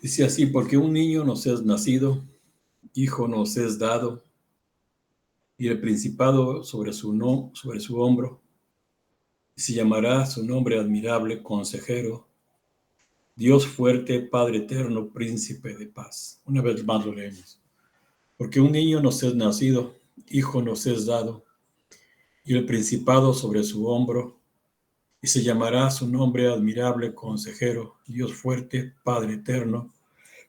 Dice así: porque un niño nos es nacido, hijo nos es dado, y el principado sobre su hombro, y se llamará su nombre admirable, consejero, Dios fuerte, Padre eterno, príncipe de paz. Una vez más lo leemos. Porque un niño nos es nacido, hijo nos es dado, y el principado sobre su hombro, y se llamará su nombre admirable, consejero, Dios fuerte, Padre eterno,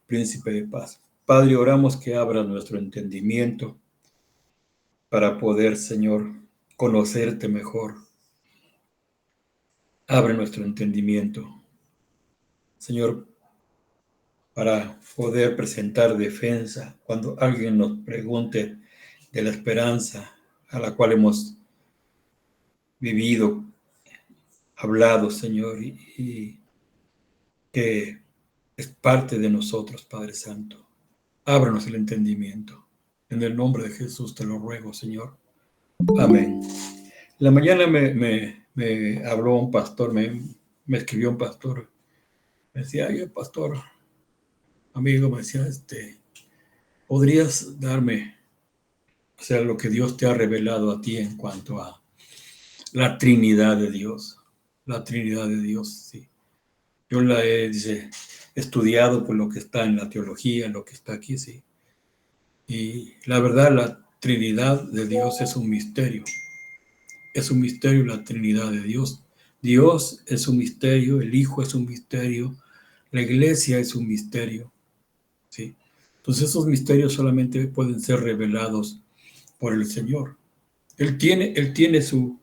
príncipe de paz. Padre, oramos que abra nuestro entendimiento para poder, Señor, conocerte mejor. Abre nuestro entendimiento, Señor, para poder presentar defensa cuando alguien nos pregunte de la esperanza a la cual hemos vivido, hablado, Señor, y que es parte de nosotros, Padre Santo. Ábranos el entendimiento. En el nombre de Jesús te lo ruego, Señor. Amén. La mañana me habló un pastor, me escribió un pastor. Me decía: ay, pastor, amigo, me decía, ¿podrías darme, o sea, lo que Dios te ha revelado a ti en cuanto a la Trinidad de Dios? La Trinidad de Dios, sí. Yo la he, dice, estudiado por lo que está en la teología, lo que está aquí, sí. Y la verdad, la Trinidad de Dios es un misterio. Es un misterio la Trinidad de Dios. Dios es un misterio, el Hijo es un misterio, la Iglesia es un misterio, ¿sí? Entonces esos misterios solamente pueden ser revelados por el Señor. Él tiene su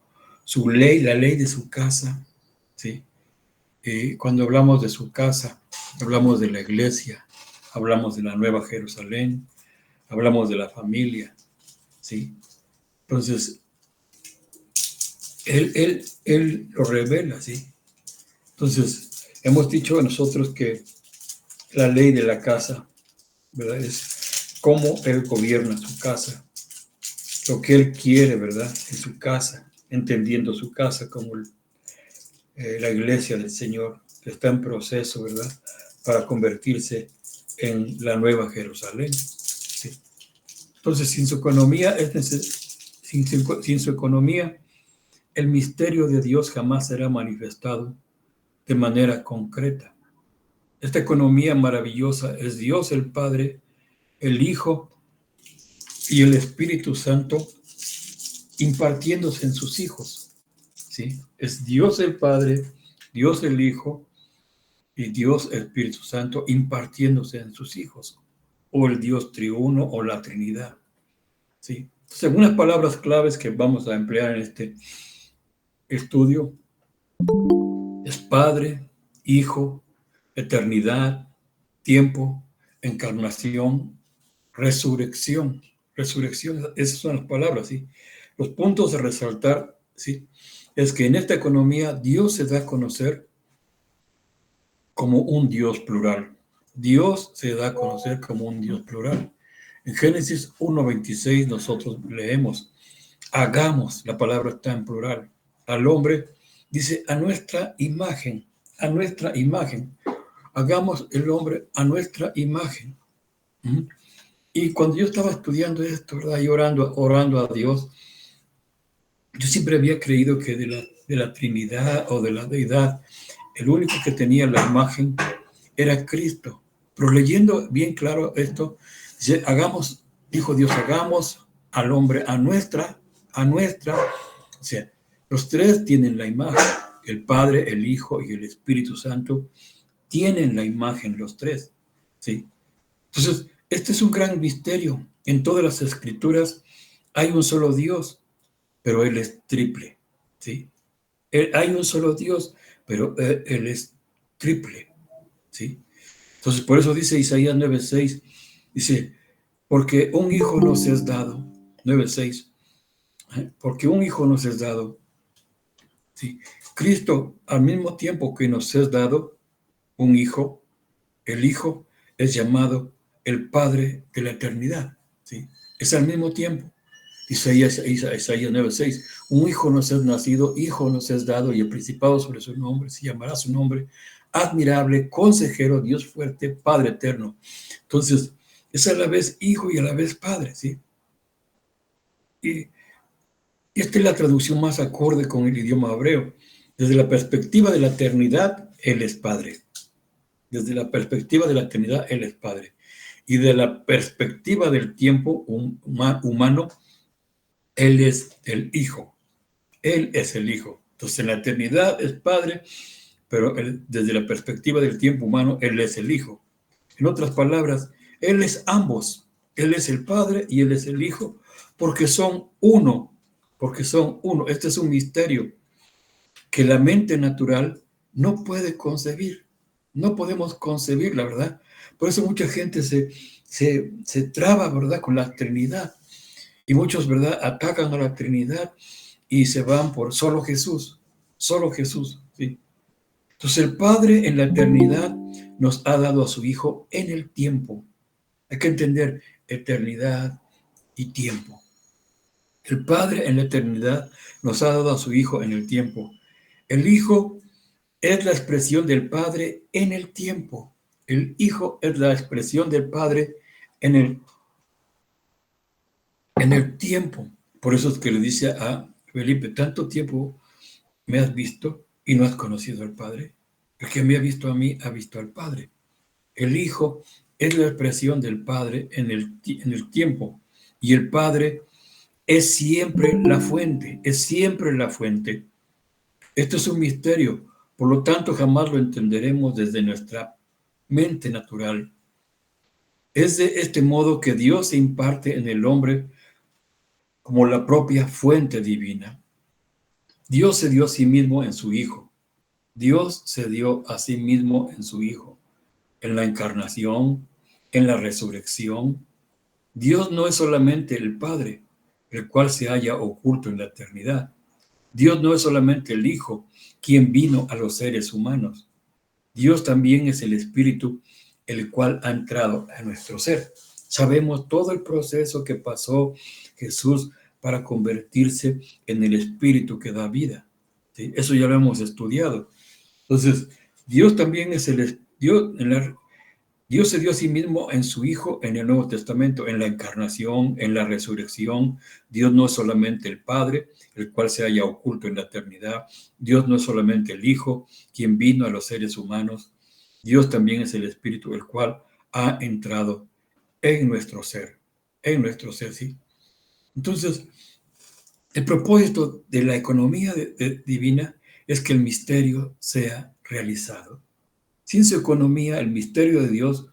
ley, la ley de su casa, ¿sí? Cuando hablamos de su casa, hablamos de la Iglesia, hablamos de la Nueva Jerusalén, hablamos de la familia, ¿sí? Entonces, Él lo revela, ¿sí? Entonces, hemos dicho nosotros que la ley de la casa, ¿verdad? Es cómo Él gobierna su casa, lo que Él quiere, ¿verdad? En su casa, entendiendo su casa como la iglesia del Señor, que está en proceso, ¿verdad? Para convertirse en la Nueva Jerusalén, ¿sí? Entonces, sin su economía, sin su economía, el misterio de Dios jamás será manifestado de manera concreta. Esta economía maravillosa es Dios el Padre, el Hijo y el Espíritu Santo impartiéndose en sus hijos, ¿sí? Es Dios el Padre, Dios el Hijo y Dios el Espíritu Santo impartiéndose en sus hijos, o el Dios triuno o la Trinidad, ¿sí? Entonces, algunas palabras claves que vamos a emplear en este estudio es Padre, Hijo, eternidad, tiempo, encarnación, resurrección. Resurrección, esas son las palabras, ¿sí? Los puntos a resaltar, ¿sí? Es que en esta economía Dios se da a conocer como un Dios plural. Dios se da a conocer como un Dios plural. En Génesis 1:26 nosotros leemos: hagamos, la palabra está en plural, al hombre, dice, a nuestra imagen, hagamos el hombre a nuestra imagen. ¿Mm? Y cuando yo estaba estudiando esto, ¿verdad? Y orando a Dios, yo siempre había creído que de la Trinidad o de la Deidad, el único que tenía la imagen era Cristo. Pero leyendo bien claro esto, dice, dijo Dios, hagamos al hombre a nuestra, o sea, los tres tienen la imagen, el Padre, el Hijo y el Espíritu Santo tienen la imagen los tres, ¿sí? Entonces, este es un gran misterio. En todas las Escrituras hay un solo Dios, pero Él es triple, ¿sí? Hay un solo Dios, pero Él es triple, ¿sí? Entonces, por eso dice Isaías 9:6, dice, porque un hijo nos es dado, 9:6, porque un hijo nos es dado, ¿sí? Cristo, al mismo tiempo que nos es dado un hijo, el hijo es llamado el Padre de la eternidad, ¿sí? Es al mismo tiempo. Isaías 9:6, un hijo nos es nacido, hijo nos es dado, y el principado sobre su nombre, se llamará su nombre admirable, consejero, Dios fuerte, Padre eterno. Entonces, es a la vez hijo y a la vez padre, ¿sí? Y esta es la traducción más acorde con el idioma hebreo. Desde la perspectiva de la eternidad, Él es Padre. Desde la perspectiva de la eternidad, Él es Padre. Y de la perspectiva del tiempo humano, Él es el Hijo. Él es el Hijo. Entonces, en la eternidad es Padre, pero desde la perspectiva del tiempo humano, Él es el Hijo. En otras palabras, Él es ambos. Él es el Padre y Él es el Hijo, porque son uno. Porque son uno. Este es un misterio que la mente natural no puede concebir. No podemos concebir, la verdad. Por eso mucha gente se traba, ¿verdad?, con la Trinidad. Y muchos, ¿verdad?, atacan a la Trinidad y se van por solo Jesús, ¿sí? Entonces el Padre en la eternidad nos ha dado a su Hijo en el tiempo. Hay que entender eternidad y tiempo. El Padre en la eternidad nos ha dado a su Hijo en el tiempo. El Hijo es la expresión del Padre en el tiempo. El Hijo es la expresión del Padre en el tiempo. Por eso es que le dice a Felipe, tanto tiempo me has visto y no has conocido al Padre. El que me ha visto a mí ha visto al Padre. El Hijo es la expresión del Padre en el tiempo. Y el Padre es siempre la fuente, es siempre la fuente. Esto es un misterio, por lo tanto jamás lo entenderemos desde nuestra mente natural. Es de este modo que Dios se imparte en el hombre como la propia fuente divina. Dios se dio a sí mismo en su Hijo. Dios se dio a sí mismo en su Hijo. En la encarnación, en la resurrección. Dios no es solamente el Padre, el cual se halla oculto en la eternidad. Dios no es solamente el Hijo, quien vino a los seres humanos. Dios también es el Espíritu, el cual ha entrado a nuestro ser. Sabemos todo el proceso que pasó Jesús para convertirse en el Espíritu que da vida. ¿Sí? Eso ya lo hemos estudiado. Entonces, Dios también es Dios se dio a sí mismo en su Hijo en el Nuevo Testamento, en la encarnación, en la resurrección. Dios no es solamente el Padre, el cual se halla oculto en la eternidad. Dios no es solamente el Hijo, quien vino a los seres humanos. Dios también es el Espíritu, el cual ha entrado en nuestro ser, sí. Entonces, el propósito de la economía divina es que el misterio sea realizado. Sin su economía, el misterio de Dios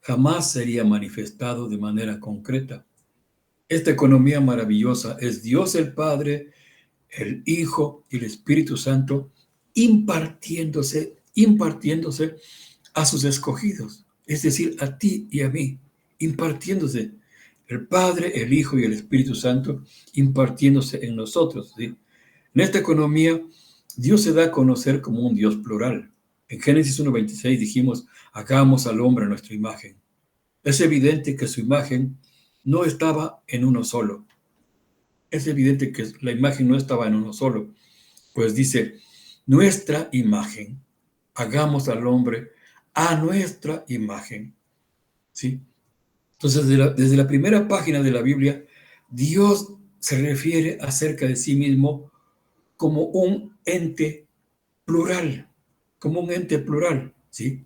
jamás sería manifestado de manera concreta. Esta economía maravillosa es Dios el Padre, el Hijo y el Espíritu Santo impartiéndose a sus escogidos, es decir, a ti y a mí, impartiéndose. El Padre, el Hijo y el Espíritu Santo impartiéndose en nosotros, ¿sí? En esta economía, Dios se da a conocer como un Dios plural. En Génesis 1:26 dijimos, hagamos al hombre a nuestra imagen. Es evidente que su imagen no estaba en uno solo. Es evidente que la imagen no estaba en uno solo. Pues dice, nuestra imagen, hagamos al hombre a nuestra imagen. ¿Sí? Entonces, desde la primera página de la Biblia, Dios se refiere acerca de sí mismo como un ente plural, ¿sí?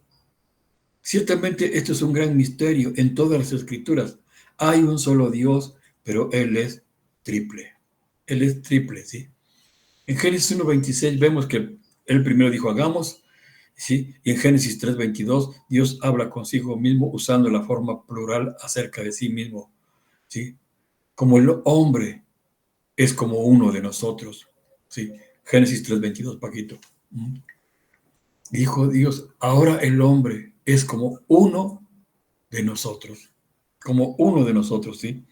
Ciertamente esto es un gran misterio en todas las escrituras. Hay un solo Dios, pero Él es triple. Él es triple, ¿sí? En Génesis 1:26 vemos que Él primero dijo, hagamos, ¿sí? Y en Génesis 3:22 Dios habla consigo mismo usando la forma plural acerca de sí mismo, ¿sí? Como el hombre es como uno de nosotros, ¿sí? Génesis 3:22, Paquito. Dijo Dios, ahora el hombre es como uno de nosotros, ¿sí?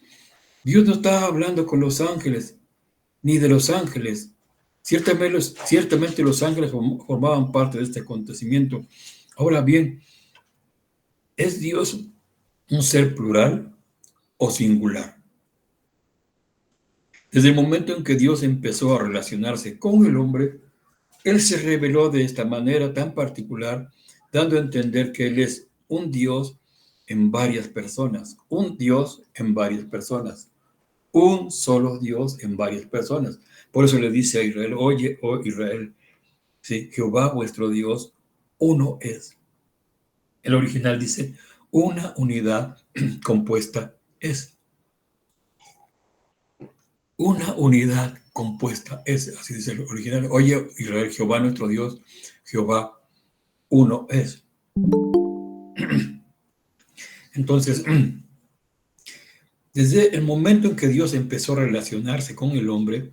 Dios no estaba hablando con los ángeles, ni de los ángeles. Ciertamente los ángeles formaban parte de este acontecimiento. Ahora bien, ¿es Dios un ser plural o singular? Desde el momento en que Dios empezó a relacionarse con el hombre, Él se reveló de esta manera tan particular, dando a entender que Él es un Dios en varias personas, un Dios en varias personas, un solo Dios en varias personas. Por eso le dice a Israel, oye, oh Israel, sí, Jehová vuestro Dios, uno es. El original dice, una unidad compuesta es. Una unidad compuesta es, así dice el original. Oye, Israel, Jehová nuestro Dios, Jehová uno es. Entonces, desde el momento en que Dios empezó a relacionarse con el hombre,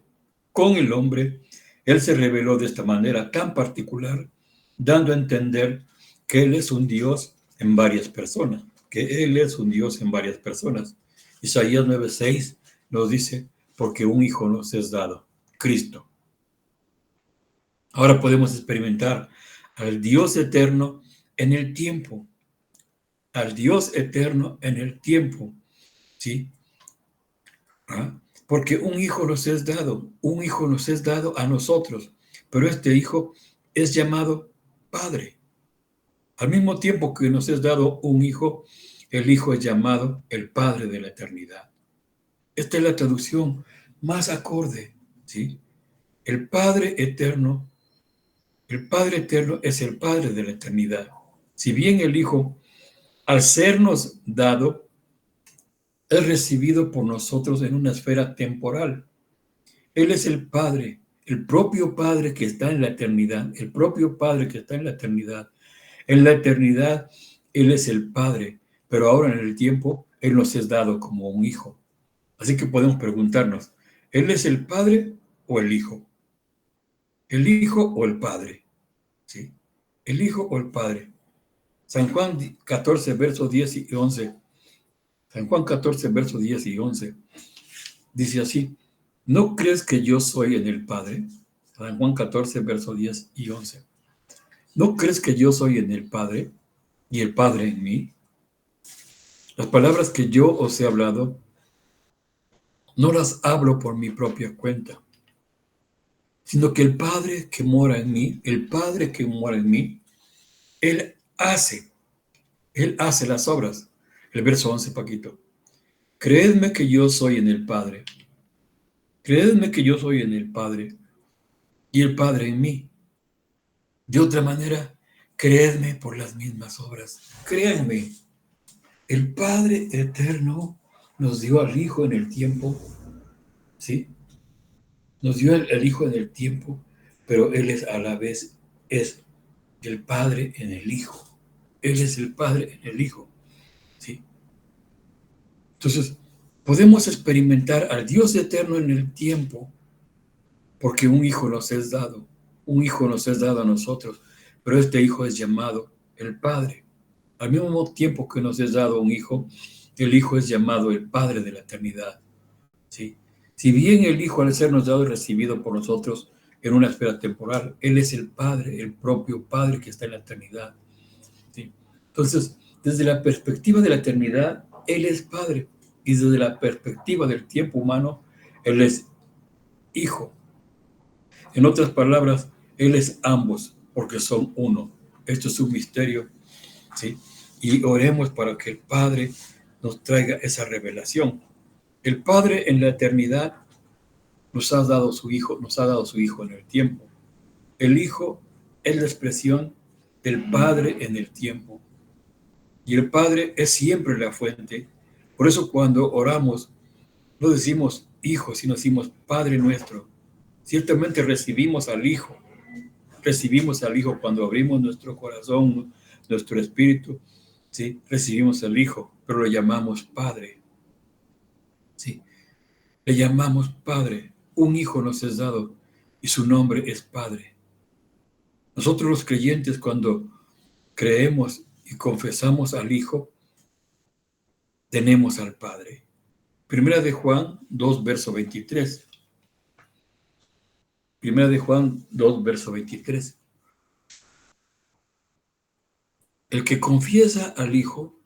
Él se reveló de esta manera tan particular, dando a entender que Él es un Dios en varias personas, que Él es un Dios en varias personas. Isaías 9:6 nos dice, porque un hijo nos es dado, Cristo. Ahora podemos experimentar al Dios eterno en el tiempo, al Dios eterno en el tiempo, ¿sí? ¿Ah? Porque un hijo nos es dado, un hijo nos es dado a nosotros, pero este hijo es llamado Padre. Al mismo tiempo que nos es dado un hijo, el hijo es llamado el Padre de la eternidad. Esta es la traducción más acorde, ¿sí? El Padre eterno, el Padre eterno es el Padre de la eternidad. Si bien el Hijo, al sernos dado, es recibido por nosotros en una esfera temporal. Él es el Padre, el propio Padre que está en la eternidad, el propio Padre que está en la eternidad. En la eternidad, Él es el Padre, pero ahora en el tiempo, Él nos es dado como un hijo. Así que podemos preguntarnos, ¿Él es el Padre o el Hijo? ¿El Hijo o el Padre? ¿Sí? ¿El Hijo o el Padre? San Juan 14, versos 10 y 11. San Juan 14, versos 10 y 11. Dice así, ¿no crees que yo soy en el Padre? San Juan 14, versos 10 y 11. ¿No crees que yo soy en el Padre y el Padre en mí? Las palabras que yo os he hablado, no las hablo por mi propia cuenta, sino que el Padre que mora en mí, el Padre que mora en mí, Él hace las obras. El verso 11, Paquito. Creedme que yo soy en el Padre. Creedme que yo soy en el Padre y el Padre en mí. De otra manera, creedme por las mismas obras. Créanme, el Padre eterno nos dio al Hijo en el tiempo, ¿sí? Nos dio el Hijo en el tiempo, pero Él es a la vez es el Padre en el Hijo. Él es el Padre en el Hijo, ¿sí? Entonces, podemos experimentar al Dios eterno en el tiempo, porque un Hijo nos es dado, un Hijo nos es dado a nosotros, pero este Hijo es llamado el Padre. Al mismo tiempo que nos es dado un Hijo, el Hijo es llamado el Padre de la eternidad, ¿sí? Si bien el Hijo al sernos dado y recibido por nosotros en una esfera temporal, Él es el Padre, el propio Padre que está en la eternidad, ¿sí? Entonces, desde la perspectiva de la eternidad, Él es Padre, y desde la perspectiva del tiempo humano, Él es Hijo. En otras palabras, Él es ambos, porque son uno. Esto es un misterio, ¿sí? Y oremos para que el Padre nos traiga esa revelación. El Padre en la eternidad nos ha dado su Hijo en el tiempo. El Hijo es la expresión del Padre en el tiempo. Y el Padre es siempre la fuente. Por eso cuando oramos, no decimos Hijo, sino decimos Padre nuestro. Ciertamente recibimos al Hijo cuando abrimos nuestro corazón, nuestro espíritu, ¿sí? Recibimos al Hijo, pero lo llamamos Padre, ¿sí? Le llamamos Padre. Un Hijo nos es dado y su nombre es Padre. Nosotros los creyentes cuando creemos y confesamos al Hijo, tenemos al Padre. Primera de Juan 2, verso 23. Primera de Juan 2, verso 23. El que confiesa al Hijo,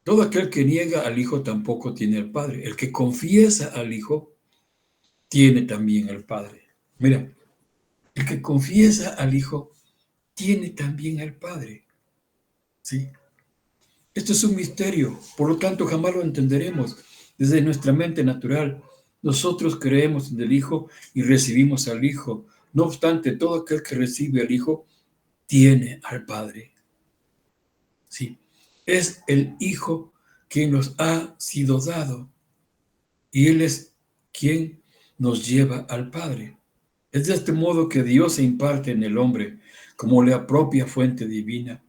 todo aquel que niega al Hijo tampoco tiene al Padre. El que confiesa al Hijo tiene también al Padre. Mira, El que confiesa al Hijo tiene también al Padre. ¿Sí? Esto es un misterio, por lo tanto jamás lo entenderemos desde nuestra mente natural. Nosotros creemos en el Hijo y recibimos al Hijo. No obstante, todo aquel que recibe al Hijo tiene al Padre. Sí, es el Hijo quien nos ha sido dado y Él es quien nos lleva al Padre. Es de este modo que Dios se imparte en el hombre como la propia fuente divina.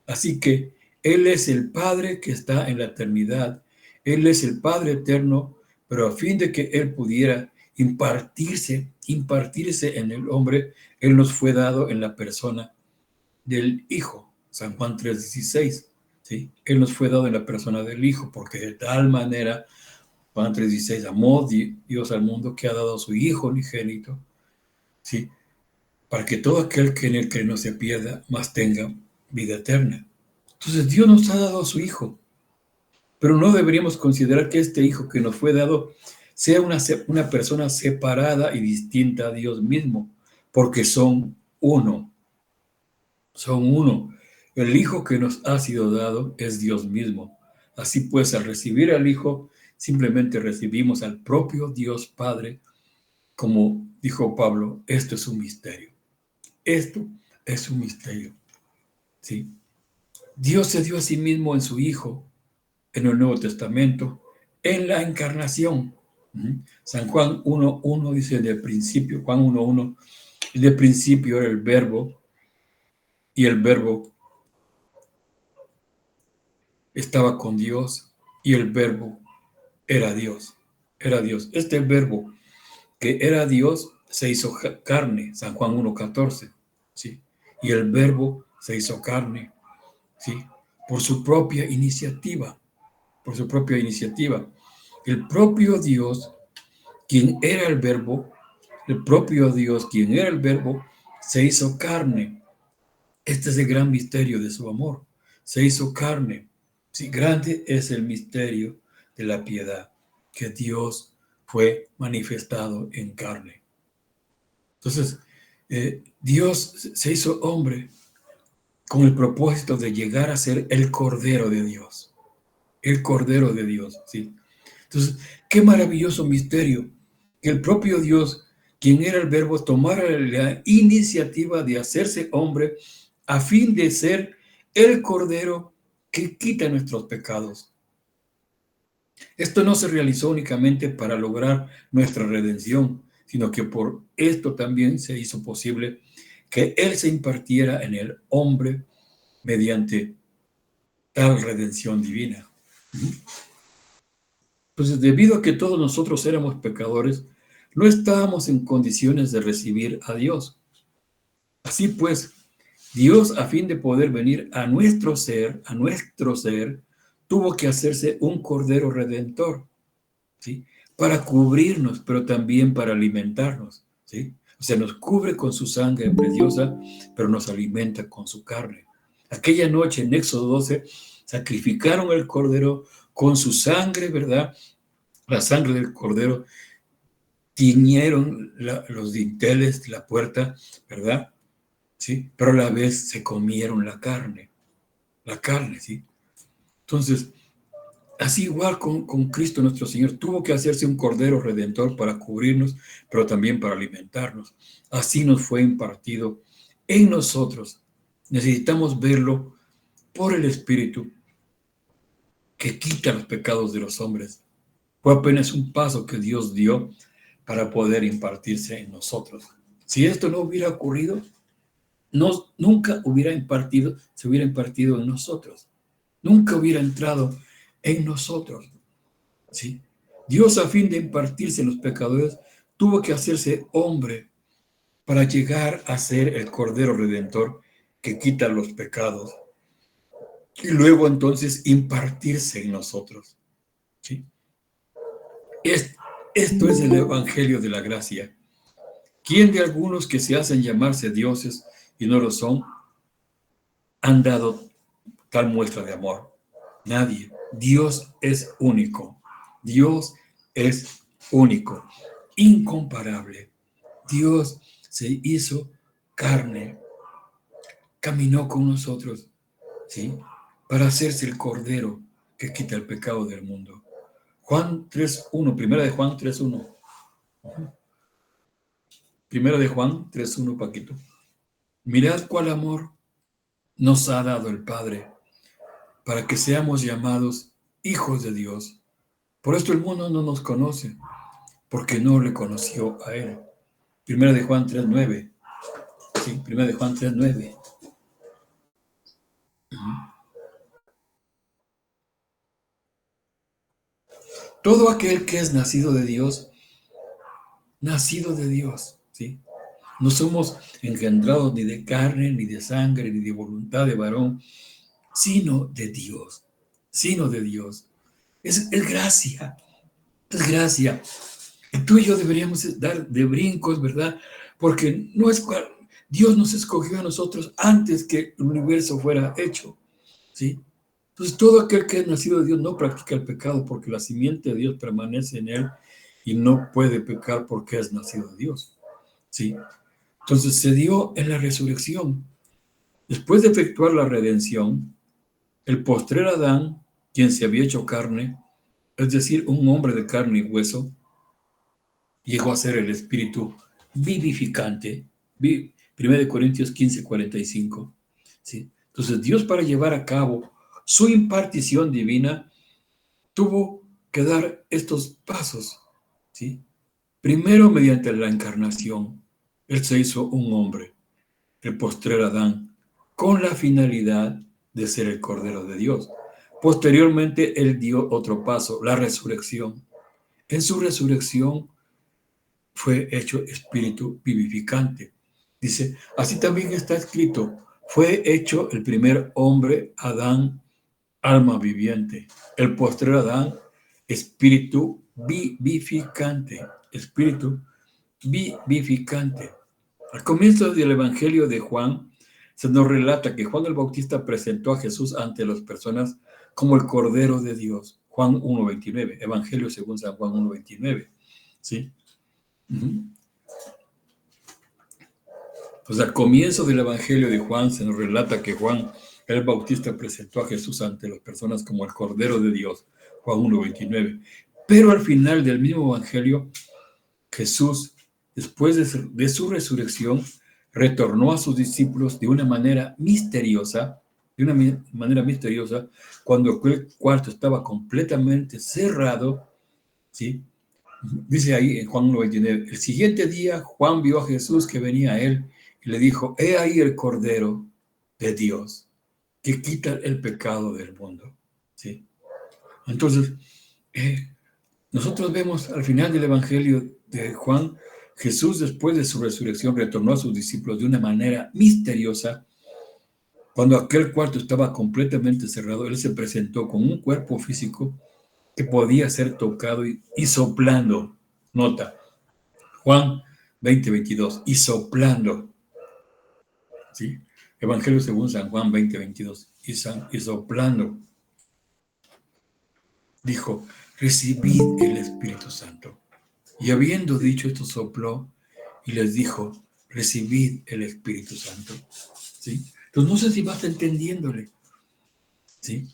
Así que Él es el Padre que está en la eternidad. Él es el Padre eterno, pero a fin de que Él pudiera impartirse en el hombre, Él nos fue dado en la persona del Hijo. San Juan 3:16. ¿Sí? Él nos fue dado en la persona del Hijo, porque de tal manera, Juan 3:16, amó Dios al mundo que ha dado a su Hijo unigénito, ¿sí? Para que todo aquel que en él cree no se pierda, mas tenga vida eterna. Entonces Dios nos ha dado a su Hijo, pero no deberíamos considerar que este Hijo que nos fue dado sea una persona separada y distinta a Dios mismo, porque son uno. Son uno. El Hijo que nos ha sido dado es Dios mismo. Así pues, al recibir al Hijo, simplemente recibimos al propio Dios Padre, como dijo Pablo, esto es un misterio. Esto es un misterio. ¿Sí? Dios se dio a sí mismo en su Hijo, en el Nuevo Testamento, en la encarnación. San Juan 1:1 dice del principio, Juan 1:1, del principio era el Verbo, y el Verbo estaba con Dios, y el Verbo era Dios. Era Dios. Este Verbo que era Dios se hizo carne, San Juan 1:14, ¿sí? Y el Verbo se hizo carne, ¿sí? Por su propia iniciativa, por su propia iniciativa. El propio Dios, quien era el Verbo, el propio Dios, quien era el Verbo, se hizo carne. Este es el gran misterio de su amor. Se hizo carne. Sí, grande es el misterio de la piedad, que Dios fue manifestado en carne. Entonces, Dios se hizo hombre con el propósito de llegar a ser el Cordero de Dios. El Cordero de Dios, ¿sí? Entonces, qué maravilloso misterio que el propio Dios, quien era el Verbo, tomara la iniciativa de hacerse hombre a fin de ser el Cordero que quita nuestros pecados. Esto no se realizó únicamente para lograr nuestra redención, sino que por esto también se hizo posible que Él se impartiera en el hombre mediante tal redención divina. Entonces, debido a que todos nosotros éramos pecadores, no estábamos en condiciones de recibir a Dios. Así pues, Dios, a fin de poder venir a nuestro ser, tuvo que hacerse un Cordero Redentor, ¿sí? Para cubrirnos, pero también para alimentarnos, ¿sí? O sea, nos cubre con su sangre preciosa, pero nos alimenta con su carne. Aquella noche en Éxodo 12, sacrificaron el Cordero con su sangre, ¿verdad? La sangre del Cordero, tiñeron los dinteles de la puerta, ¿verdad? ¿Sí? Pero a la vez se comieron la carne, ¿sí? Entonces, así igual con Cristo nuestro Señor, tuvo que hacerse un Cordero Redentor para cubrirnos, pero también para alimentarnos. Así nos fue impartido en nosotros. Necesitamos verlo por el Espíritu que quita los pecados de los hombres. Fue apenas un paso que Dios dio para poder impartirse en nosotros. Si esto no hubiera ocurrido, nunca se hubiera impartido en nosotros. Nunca hubiera entrado en nosotros. ¿Sí? Dios, a fin de impartirse en los pecadores, tuvo que hacerse hombre para llegar a ser el Cordero Redentor que quita los pecados y luego entonces impartirse en nosotros. ¿Sí? Esto es el Evangelio de la gracia. ¿Quién de algunos que se hacen llamarse dioses y no lo son han dado tal muestra de amor? Nadie. Dios es único. Dios es único, incomparable. Dios se hizo carne, caminó con nosotros, ¿sí? Para hacerse el Cordero que quita el pecado del mundo. Juan 3:1, primera de Juan 3:1. Primera de Juan 3:1, Paquito. Mirad cuál amor nos ha dado el Padre para que seamos llamados hijos de Dios. Por esto el mundo no nos conoce, porque no le conoció a Él. Primera de Juan 3:9. Sí, primera de Juan 3:9. Todo aquel que es nacido de Dios, ¿sí? No somos engendrados ni de carne, ni de sangre, ni de voluntad de varón, sino de Dios. Sino de Dios. Es gracia. Es gracia. Y tú y yo deberíamos dar de brincos, ¿verdad? Porque no es Dios nos escogió a nosotros antes que el universo fuera hecho, ¿sí? Entonces todo aquel que es nacido de Dios no practica el pecado porque la simiente de Dios permanece en él y no puede pecar porque es nacido de Dios, ¿sí? Entonces se dio en la resurrección. Después de efectuar la redención, el postrer Adán, quien se había hecho carne, es decir, un hombre de carne y hueso, llegó a ser el espíritu vivificante. 1 Corintios 15:45. ¿Sí? Entonces Dios, para llevar a cabo su impartición divina, tuvo que dar estos pasos. ¿Sí? Primero, mediante la encarnación, Él se hizo un hombre, el postrer Adán, con la finalidad de ser el Cordero de Dios. Posteriormente, Él dio otro paso, la resurrección. En su resurrección fue hecho espíritu vivificante. Dice, así también está escrito, fue hecho el primer hombre, Adán, alma viviente. El postrer Adán, espíritu vivificante. Espíritu vivificante. Al comienzo del Evangelio de Juan, se nos relata que Juan el Bautista presentó a Jesús ante las personas como el Cordero de Dios. Juan 1:29, Evangelio según San Juan 1:29. ¿Sí? Pues al comienzo del Evangelio de Juan se nos relata que Juan el Bautista presentó a Jesús ante las personas como el Cordero de Dios, Juan 1:29. Pero al final del mismo Evangelio, Jesús, después de su resurrección, retornó a sus discípulos de una manera misteriosa, cuando el cuarto estaba completamente cerrado, ¿sí? Dice ahí en Juan 1:29, el siguiente día Juan vio a Jesús que venía a él y le dijo, he ahí el Cordero de Dios que quita el pecado del mundo. ¿Sí? Entonces, nosotros vemos al final del Evangelio de Juan, Jesús después de su resurrección retornó a sus discípulos de una manera misteriosa. Cuando aquel cuarto estaba completamente cerrado, él se presentó con un cuerpo físico que podía ser tocado y soplando. Nota, Juan 20:22, y soplando. ¿Sí? Evangelio según San Juan 20:22, y soplando. Dijo, recibid el Espíritu Santo. Y habiendo dicho esto, sopló y les dijo, recibid el Espíritu Santo. ¿Sí? Entonces no sé si vas entendiéndole. ¿Sí?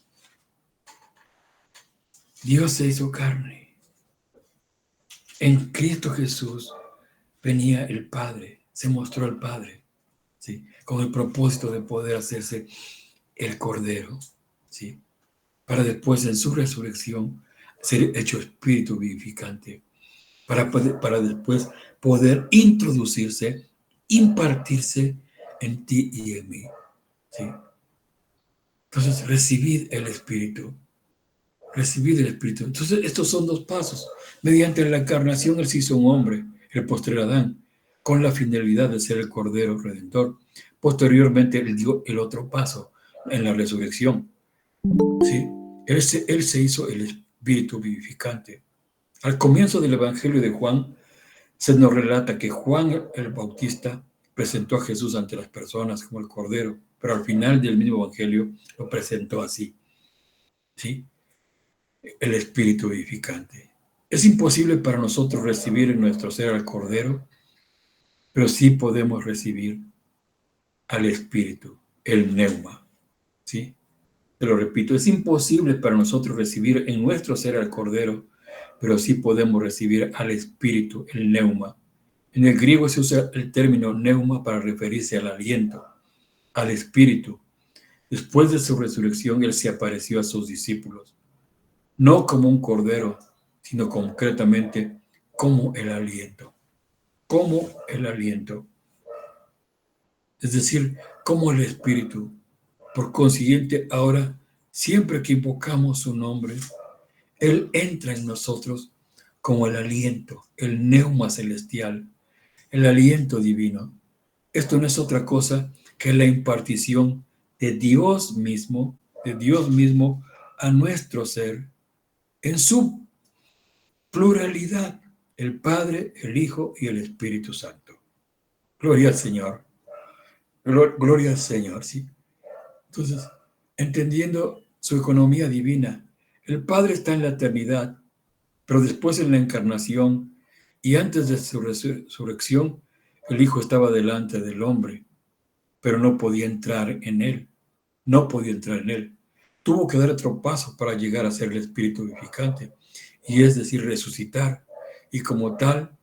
Dios se hizo carne. En Cristo Jesús venía el Padre, se mostró el Padre, ¿sí? Con el propósito de poder hacerse el Cordero, ¿sí? Para después en su resurrección ser hecho espíritu vivificante, para después poder introducirse, impartirse en ti y en mí, ¿sí? Entonces, recibid el Espíritu. Recibid el Espíritu. Entonces, estos son dos pasos. Mediante la encarnación, Él se hizo un hombre, el postrer Adán, con la finalidad de ser el Cordero Redentor. Posteriormente, Él dio el otro paso en la resurrección. ¿Sí? Él se hizo el Espíritu vivificante. Al comienzo del Evangelio de Juan, se nos relata que Juan el Bautista presentó a Jesús ante las personas como el Cordero, pero al final del mismo Evangelio lo presentó así, ¿sí? El Espíritu vivificante. Es imposible para nosotros recibir en nuestro ser al Cordero, pero sí podemos recibir al Espíritu, el Neuma, ¿sí? Te lo repito, es imposible para nosotros recibir en nuestro ser al Cordero, pero sí podemos recibir al Espíritu, el Neuma. En el griego se usa el término Neuma para referirse al aliento, al Espíritu. Después de su resurrección, Él se apareció a sus discípulos, no como un Cordero, sino concretamente como el aliento. Como el aliento. Es decir, como el Espíritu. Por consiguiente, ahora, siempre que invocamos su nombre, Él entra en nosotros como el aliento, el neuma celestial, el aliento divino. Esto no es otra cosa que la impartición de Dios mismo a nuestro ser en su pluralidad, el Padre, el Hijo y el Espíritu Santo. Gloria al Señor. Gloria al Señor, ¿sí? Entonces, entendiendo su economía divina, el Padre está en la eternidad, pero después en la encarnación y antes de su resurrección, el Hijo estaba delante del hombre, pero no podía entrar en él. No podía entrar en él. Tuvo que dar otro paso para llegar a ser el Espíritu vivificante, y es decir, resucitar, y como tal,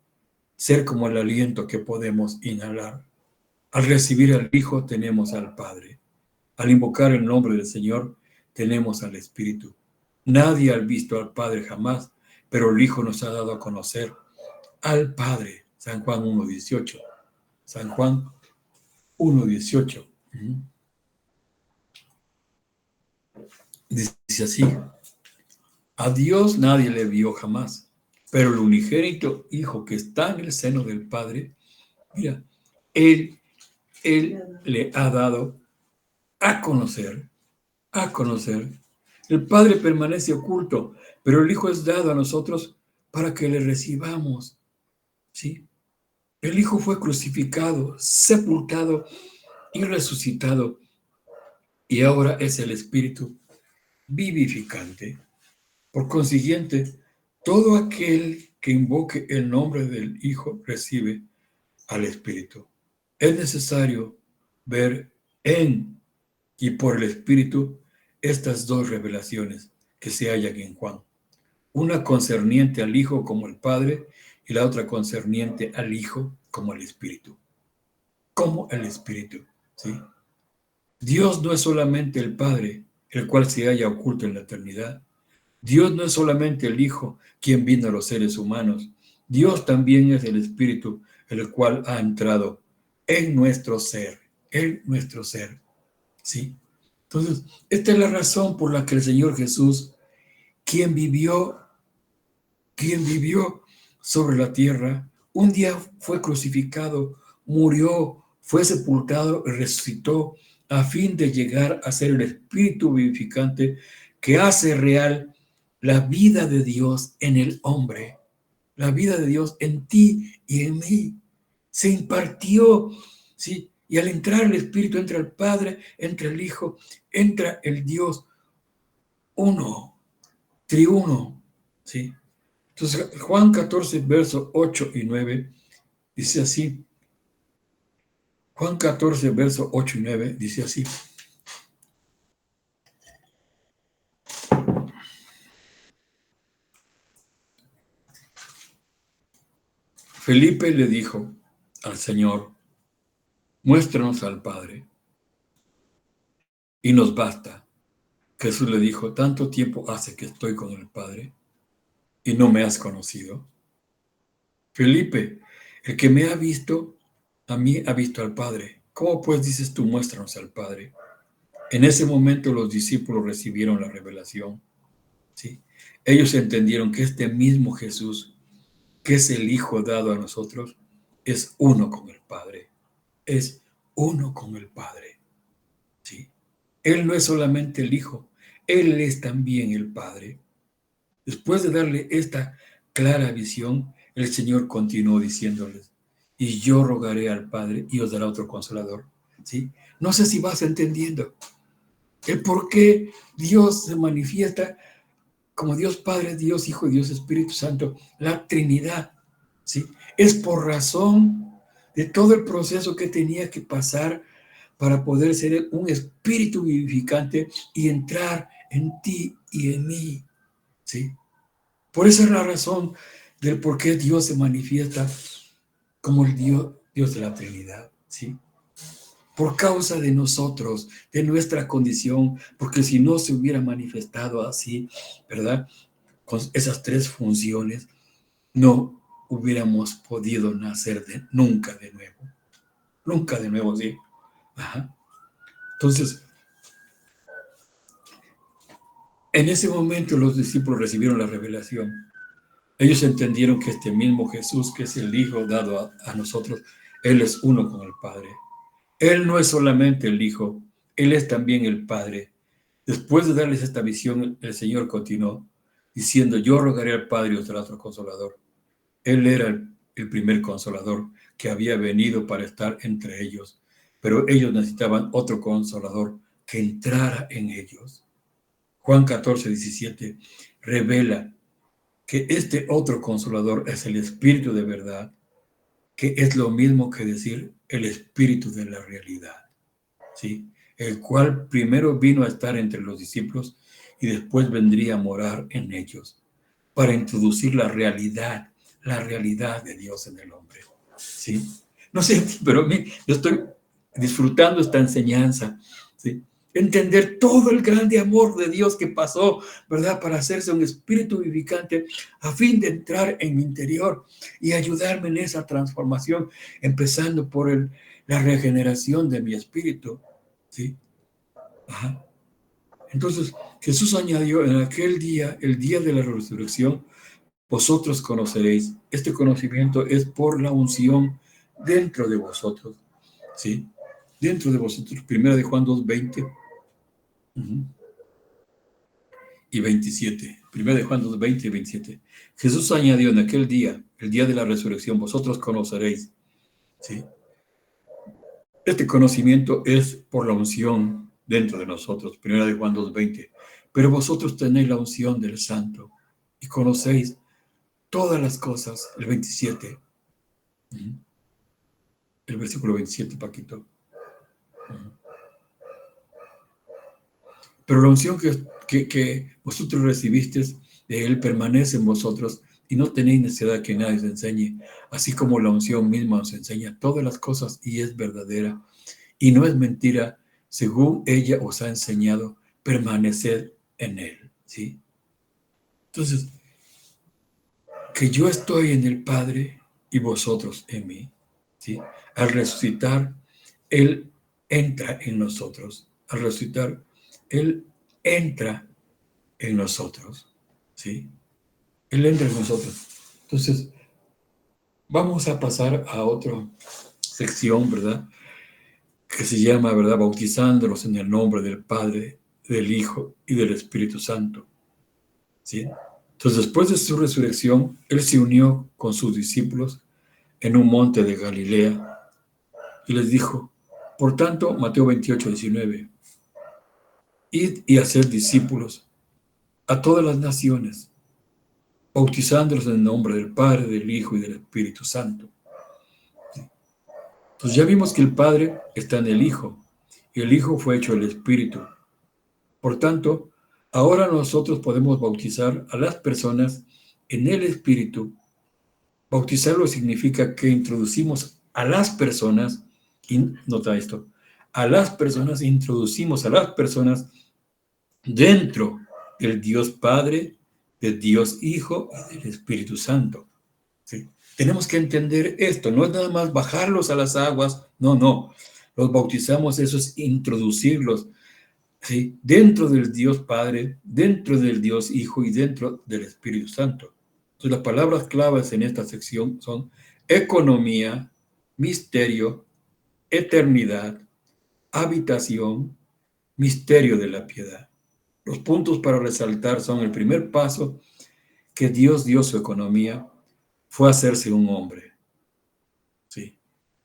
ser como el aliento que podemos inhalar. Al recibir al Hijo tenemos al Padre. Al invocar el nombre del Señor tenemos al Espíritu. Nadie ha visto al Padre jamás, pero el Hijo nos ha dado a conocer al Padre. San Juan 1:18. San Juan 1:18. Dice así: a Dios nadie le vio jamás, pero el unigénito Hijo que está en el seno del Padre, mira, Él le ha dado a conocer. El Padre permanece oculto, pero el Hijo es dado a nosotros para que le recibamos, ¿sí? El Hijo fue crucificado, sepultado y resucitado, y ahora es el Espíritu vivificante. Por consiguiente, todo aquel que invoque el nombre del Hijo recibe al Espíritu. Es necesario ver en y por el Espíritu estas dos revelaciones que se hallan en Juan. Una concerniente al Hijo como el Padre y la otra concerniente al Hijo como el Espíritu. Como el Espíritu, ¿sí? Dios no es solamente el Padre, el cual se halla oculto en la eternidad. Dios no es solamente el Hijo, quien vino a los seres humanos. Dios también es el Espíritu, el cual ha entrado en nuestro ser, ¿sí? Entonces, esta es la razón por la que el Señor Jesús, quien vivió sobre la tierra, un día fue crucificado, murió, fue sepultado y resucitó a fin de llegar a ser el Espíritu vivificante que hace real la vida de Dios en el hombre, la vida de Dios en ti y en mí. Se impartió, ¿sí? Y al entrar el Espíritu entra el Padre, entra el Hijo, entra el Dios uno, triuno, ¿sí? Entonces, Juan 14, versos 8 y 9, dice así. Juan 14, versos 8 y 9, dice así. Felipe le dijo al Señor: muéstranos al Padre, y nos basta. Jesús le dijo: tanto tiempo hace que estoy con el Padre, y no me has conocido. Felipe, el que me ha visto, a mí ha visto al Padre. ¿Cómo pues dices tú, muéstranos al Padre? En ese momento los discípulos recibieron la revelación, ¿sí? Ellos entendieron que este mismo Jesús, que es el Hijo dado a nosotros, es uno con el Padre. Es uno con el Padre, ¿sí? Él no es solamente el Hijo, Él es también el Padre. Después de darle esta clara visión, el Señor continuó diciéndoles: y yo rogaré al Padre y os dará otro Consolador, ¿sí? No sé si vas entendiendo el por qué Dios se manifiesta como Dios Padre, Dios Hijo y Dios Espíritu Santo, la Trinidad, ¿sí? Es por razón de todo el proceso que tenía que pasar para poder ser un espíritu vivificante y entrar en ti y en mí, ¿sí? Por esa es la razón del por qué Dios se manifiesta como el Dios de la Trinidad, ¿sí? Por causa de nosotros, de nuestra condición, porque si no se hubiera manifestado así, ¿verdad? Con esas tres funciones, no hubiéramos podido nacer nunca de nuevo, ¿sí? Ajá. Entonces, en ese momento los discípulos recibieron la revelación. Ellos entendieron que este mismo Jesús, que es el Hijo dado a nosotros, Él es uno con el Padre. Él no es solamente el Hijo, Él es también el Padre. Después de darles esta visión, el Señor continuó diciendo, yo rogaré al Padre y os dará otro consolador. Él era el primer consolador que había venido para estar entre ellos, pero ellos necesitaban otro consolador que entrara en ellos. Juan 14:17 revela que este otro consolador es el Espíritu de verdad, que es lo mismo que decir el Espíritu de la realidad, ¿sí? El cual primero vino a estar entre los discípulos y después vendría a morar en ellos para introducir la realidad de Dios en el hombre, ¿sí? No sé, pero yo estoy disfrutando esta enseñanza, ¿sí? Entender todo el grande amor de Dios que pasó, ¿verdad? Para hacerse un espíritu vivificante a fin de entrar en mi interior y ayudarme en esa transformación, empezando por la regeneración de mi espíritu, ¿sí? Ajá. Entonces, Jesús añadió en aquel día, el día de la resurrección, vosotros conoceréis. Este conocimiento es por la unción dentro de vosotros, ¿sí? Dentro de vosotros. Primera de Juan 2:20 y 27. Primera de Juan 2:20 y 27. Jesús añadió en aquel día, el día de la resurrección, vosotros conoceréis, ¿sí? Este conocimiento es por la unción dentro de nosotros. Primera de Juan 2:20. Pero vosotros tenéis la unción del Santo y conocéis todas las cosas. El 27. El versículo 27, Paquito. Pero la unción que vosotros recibisteis de Él permanece en vosotros y no tenéis necesidad que nadie os enseñe, así como la unción misma os enseña todas las cosas y es verdadera y no es mentira, según ella os ha enseñado, permaneced en Él, ¿sí? Entonces, que yo estoy en el Padre y vosotros en mí, ¿sí? Al resucitar, Él entra en nosotros. Al resucitar, Él entra en nosotros, ¿sí? Él entra en nosotros. Entonces, vamos a pasar a otra sección, ¿verdad? Que se llama, ¿verdad? Bautizándolos en el nombre del Padre, del Hijo y del Espíritu Santo, ¿sí? Entonces, después de su resurrección, Él se unió con sus discípulos en un monte de Galilea y les dijo, por tanto, Mateo 28:19, id y hacer discípulos a todas las naciones, bautizándolos en el nombre del Padre, del Hijo y del Espíritu Santo. Entonces ya vimos que el Padre está en el Hijo y el Hijo fue hecho el Espíritu. Por tanto, ahora nosotros podemos bautizar a las personas en el Espíritu. Bautizarlo significa que introducimos a las personas, y nota esto, introducimos a las personas dentro del Dios Padre, del Dios Hijo y del Espíritu Santo, ¿sí? Tenemos que entender esto, no es nada más bajarlos a las aguas, no, los bautizamos, eso es introducirlos, ¿sí? Dentro del Dios Padre, dentro del Dios Hijo y dentro del Espíritu Santo. Entonces, las palabras claves en esta sección son economía, misterio, eternidad, habitación, misterio de la piedad. Los puntos para resaltar son el primer paso, que Dios dio su economía, fue hacerse un hombre, ¿sí?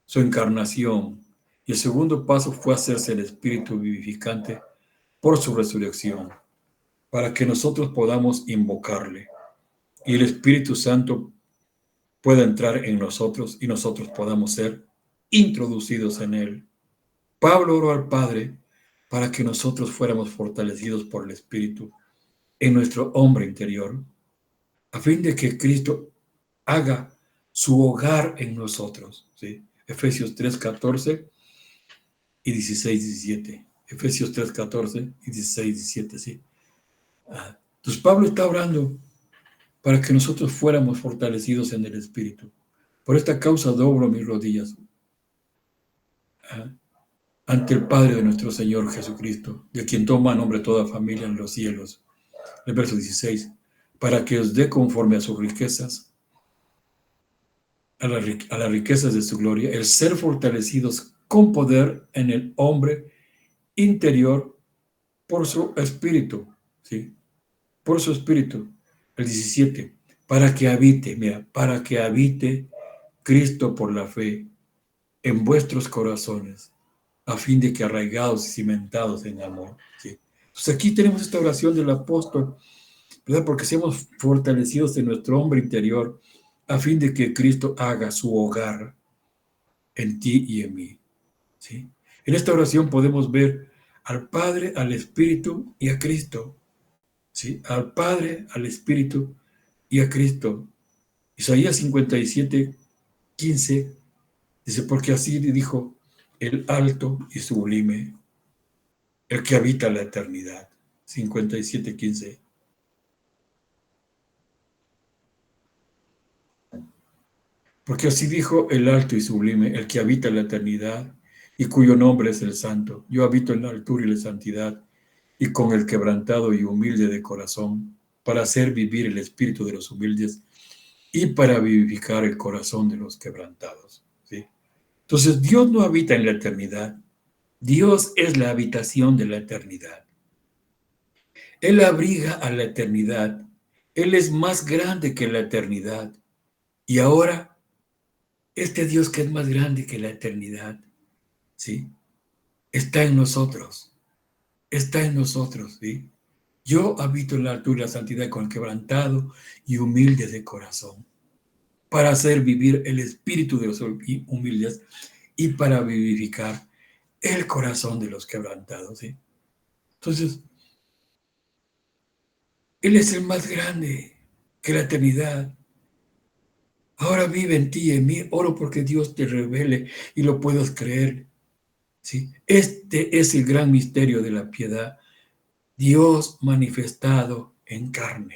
Su encarnación. Y el segundo paso fue hacerse el espíritu vivificante por su resurrección, para que nosotros podamos invocarle y el Espíritu Santo pueda entrar en nosotros y nosotros podamos ser introducidos en él. Pablo oró al Padre para que nosotros fuéramos fortalecidos por el Espíritu en nuestro hombre interior, a fin de que Cristo haga su hogar en nosotros. ¿Sí? Efesios 3:14 y 16:17. Efesios 3:14 y 16:17, sí. Entonces Pablo está orando para que nosotros fuéramos fortalecidos en el Espíritu. Por esta causa doblo mis rodillas ante el Padre de nuestro Señor Jesucristo, de quien toma nombre toda familia en los cielos. El verso 16, para que os dé conforme a sus riquezas, a las riquezas de su gloria, el ser fortalecidos con poder en el hombre interior por su espíritu, ¿sí? Por su espíritu. El 17, para que habite, mira, para que habite Cristo por la fe en vuestros corazones, a fin de que arraigados y cimentados en amor, ¿sí? Entonces aquí tenemos esta oración del apóstol, ¿verdad? Porque seamos fortalecidos en nuestro hombre interior, a fin de que Cristo haga su hogar en ti y en mí, ¿sí? En esta oración podemos ver al Padre, al Espíritu y a Cristo, ¿sí? Al Padre, al Espíritu y a Cristo. Isaías 57:15 dice, porque así dijo el alto y sublime, el que habita la eternidad. 57:15. Porque así dijo el alto y sublime, el que habita la eternidad y cuyo nombre es el Santo. Yo habito en la altura y la santidad y con el quebrantado y humilde de corazón, para hacer vivir el espíritu de los humildes y para vivificar el corazón de los quebrantados. ¿Sí? Entonces, Dios no habita en la eternidad. Dios es la habitación de la eternidad. Él abriga a la eternidad. Él es más grande que la eternidad. Y ahora, este Dios que es más grande que la eternidad, ¿sí? Está en nosotros. Está en nosotros, ¿sí? Yo habito en la altura y la santidad con el quebrantado y humilde de corazón, para hacer vivir el espíritu de los humildes y para vivificar el corazón de los quebrantados, ¿sí? Entonces, Él es el más grande que la eternidad. Ahora vive en ti y en mí. Oro porque Dios te revele y lo puedas creer, ¿sí? Este es el gran misterio de la piedad. Dios manifestado en carne.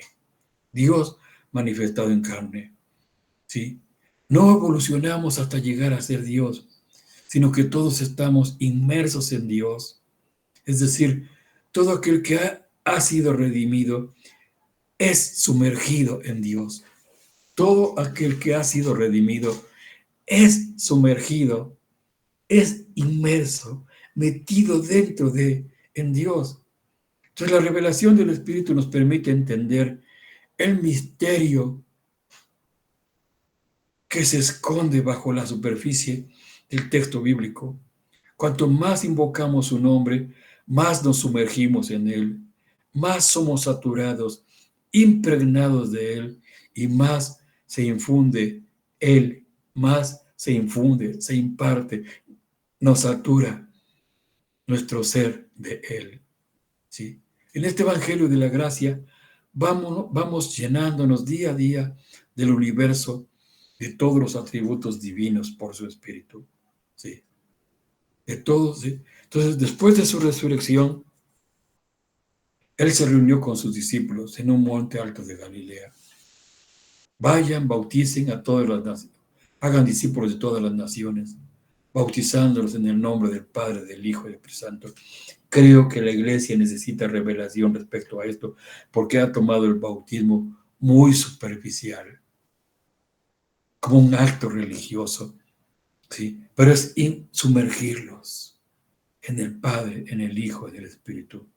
Dios manifestado en carne, ¿sí? No evolucionamos hasta llegar a ser Dios, sino que todos estamos inmersos en Dios. Es decir, todo aquel que ha sido redimido es sumergido en Dios. Todo aquel que ha sido redimido es sumergido, es inmerso, metido dentro en Dios. Entonces la revelación del Espíritu nos permite entender el misterio que se esconde bajo la superficie del texto bíblico. Cuanto más invocamos su nombre, más nos sumergimos en él, más somos saturados, impregnados de él, y más se infunde él, más se infunde, se imparte, nos satura nuestro ser de él. ¿Sí? En este Evangelio de la Gracia vamos llenándonos día a día del universo, de todos los atributos divinos por su Espíritu. ¿Sí? De todos. ¿Sí? Entonces, después de su resurrección, Él se reunió con sus discípulos en un monte alto de Galilea. Vayan, bauticen a todas las naciones, hagan discípulos de todas las naciones, bautizándolos en el nombre del Padre, del Hijo y del Espíritu Santo. Creo que la iglesia necesita revelación respecto a esto, porque ha tomado el bautismo muy superficial, como un acto religioso, ¿sí? Pero es sumergirlos en el Padre, en el Hijo y en el Espíritu.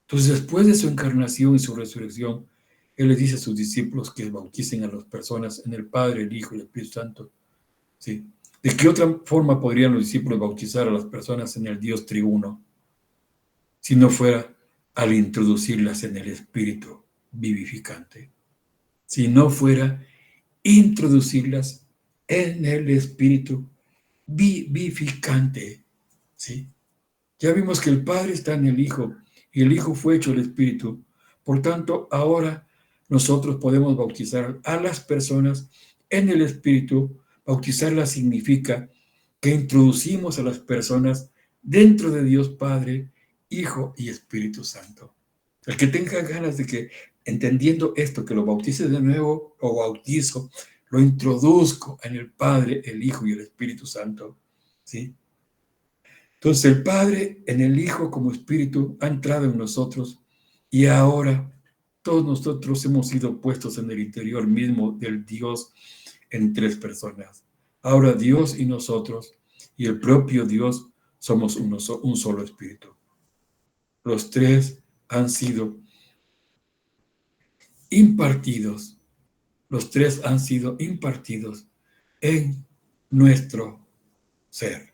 Entonces, después de su encarnación y su resurrección, Él les dice a sus discípulos que bauticen a las personas en el Padre, el Hijo y el Espíritu Santo, ¿sí? ¿De qué otra forma podrían los discípulos bautizar a las personas en el Dios triuno, si no fuera al introducirlas en el Espíritu vivificante? Si no fuera introducirlas en el Espíritu vivificante, ¿sí? Ya vimos que el Padre está en el Hijo y el Hijo fue hecho el Espíritu. Por tanto, ahora nosotros podemos bautizar a las personas en el Espíritu. Bautizarlas significa que introducimos a las personas dentro de Dios Padre, Hijo y Espíritu Santo. El que tenga ganas de que, entendiendo esto, que lo bautice de nuevo, lo bautizo, lo introduzco en el Padre, el Hijo y el Espíritu Santo, ¿sí? Entonces el Padre en el Hijo como Espíritu ha entrado en nosotros y ahora todos nosotros hemos sido puestos en el interior mismo del Dios en tres personas. Ahora Dios y nosotros y el propio Dios somos un solo Espíritu. Los tres han sido impartidos. Los tres han sido impartidos en nuestro ser.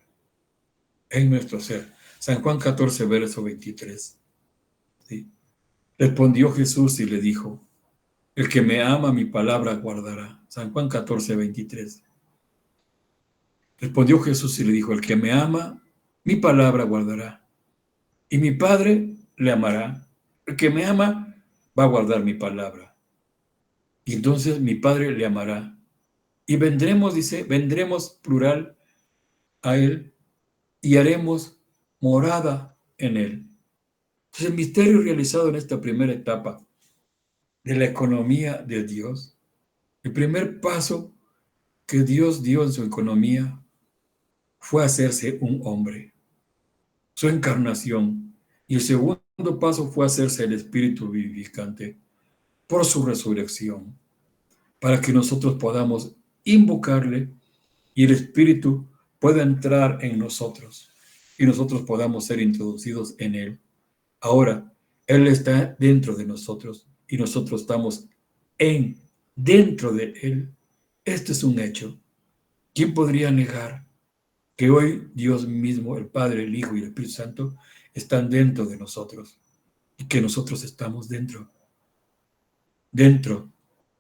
En nuestro ser. San Juan 14, verso 23. ¿Sí? Respondió Jesús y le dijo, el que me ama mi palabra guardará. San Juan 14, 23. Respondió Jesús y le dijo, el que me ama mi palabra guardará. Y mi Padre le amará. El que me ama va a guardar mi palabra. Y entonces mi Padre le amará. Y vendremos, dice, vendremos plural a él y haremos morada en él. Entonces el misterio realizado en esta primera etapa de la economía de Dios, el primer paso que Dios dio en su economía fue hacerse un hombre, su encarnación. Y el segundo paso fue hacerse el Espíritu vivificante por su resurrección, para que nosotros podamos invocarle y el Espíritu pueda entrar en nosotros y nosotros podamos ser introducidos en Él. Ahora, Él está dentro de nosotros y nosotros estamos dentro de Él. Este es un hecho. ¿Quién podría negar que hoy Dios mismo, el Padre, el Hijo y el Espíritu Santo están dentro de nosotros y que nosotros estamos dentro,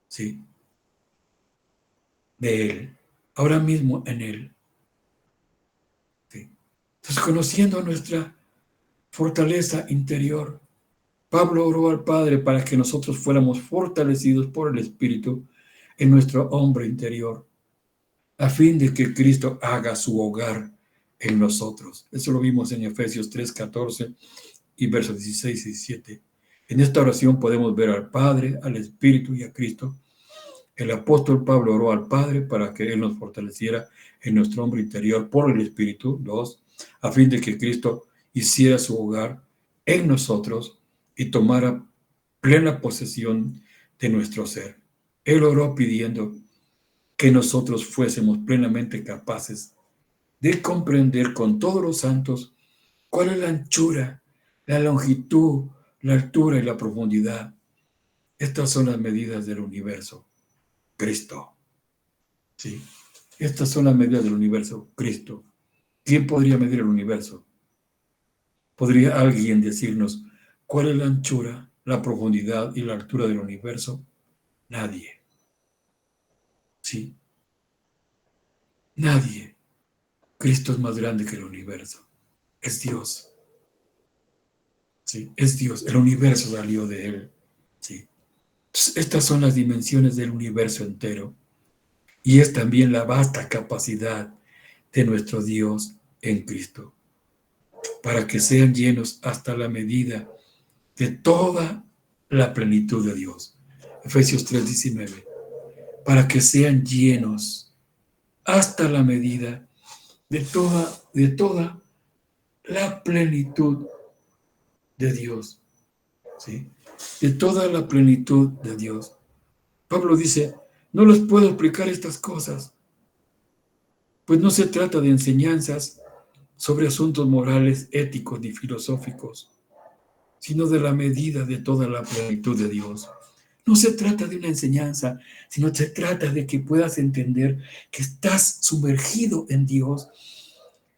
sí, de Él, ahora mismo en Él? ¿Sí? Entonces, conociendo nuestra fortaleza interior, Pablo oró al Padre para que nosotros fuéramos fortalecidos por el Espíritu en nuestro hombre interior, a fin de que Cristo haga su hogar en nosotros. Eso lo vimos en Efesios 3:14 y versos 16 y 17. En esta oración podemos ver al Padre, al Espíritu y a Cristo. El apóstol Pablo oró al Padre para que Él nos fortaleciera en nuestro hombre interior por el Espíritu, 2, a fin de que Cristo hiciera su hogar en nosotros y tomara plena posesión de nuestro ser. Él oró pidiendo que nosotros fuésemos plenamente capaces de comprender con todos los santos cuál es la anchura, la longitud, la altura y la profundidad. Estas son las medidas del universo. Cristo. ¿Sí? Estas son las medidas del universo. Cristo. ¿Quién podría medir el universo? ¿Podría alguien decirnos cuál es la anchura, la profundidad y la altura del universo? Nadie. ¿Sí? Nadie. Cristo es más grande que el universo. Es Dios. ¿Sí? Es Dios. El universo salió de Él. ¿Sí? Entonces, estas son las dimensiones del universo entero. Y es también la vasta capacidad de nuestro Dios en Cristo, para que sean llenos hasta la medida de toda la plenitud de Dios. Efesios 3:19. Para que sean llenos hasta la medida de toda la plenitud de Dios. ¿Sí? De toda la plenitud de Dios. Pablo dice, no les puedo explicar estas cosas, pues no se trata de enseñanzas sobre asuntos morales, éticos ni filosóficos, sino de la medida de toda la plenitud de Dios. No se trata de una enseñanza, sino se trata de que puedas entender que estás sumergido en Dios,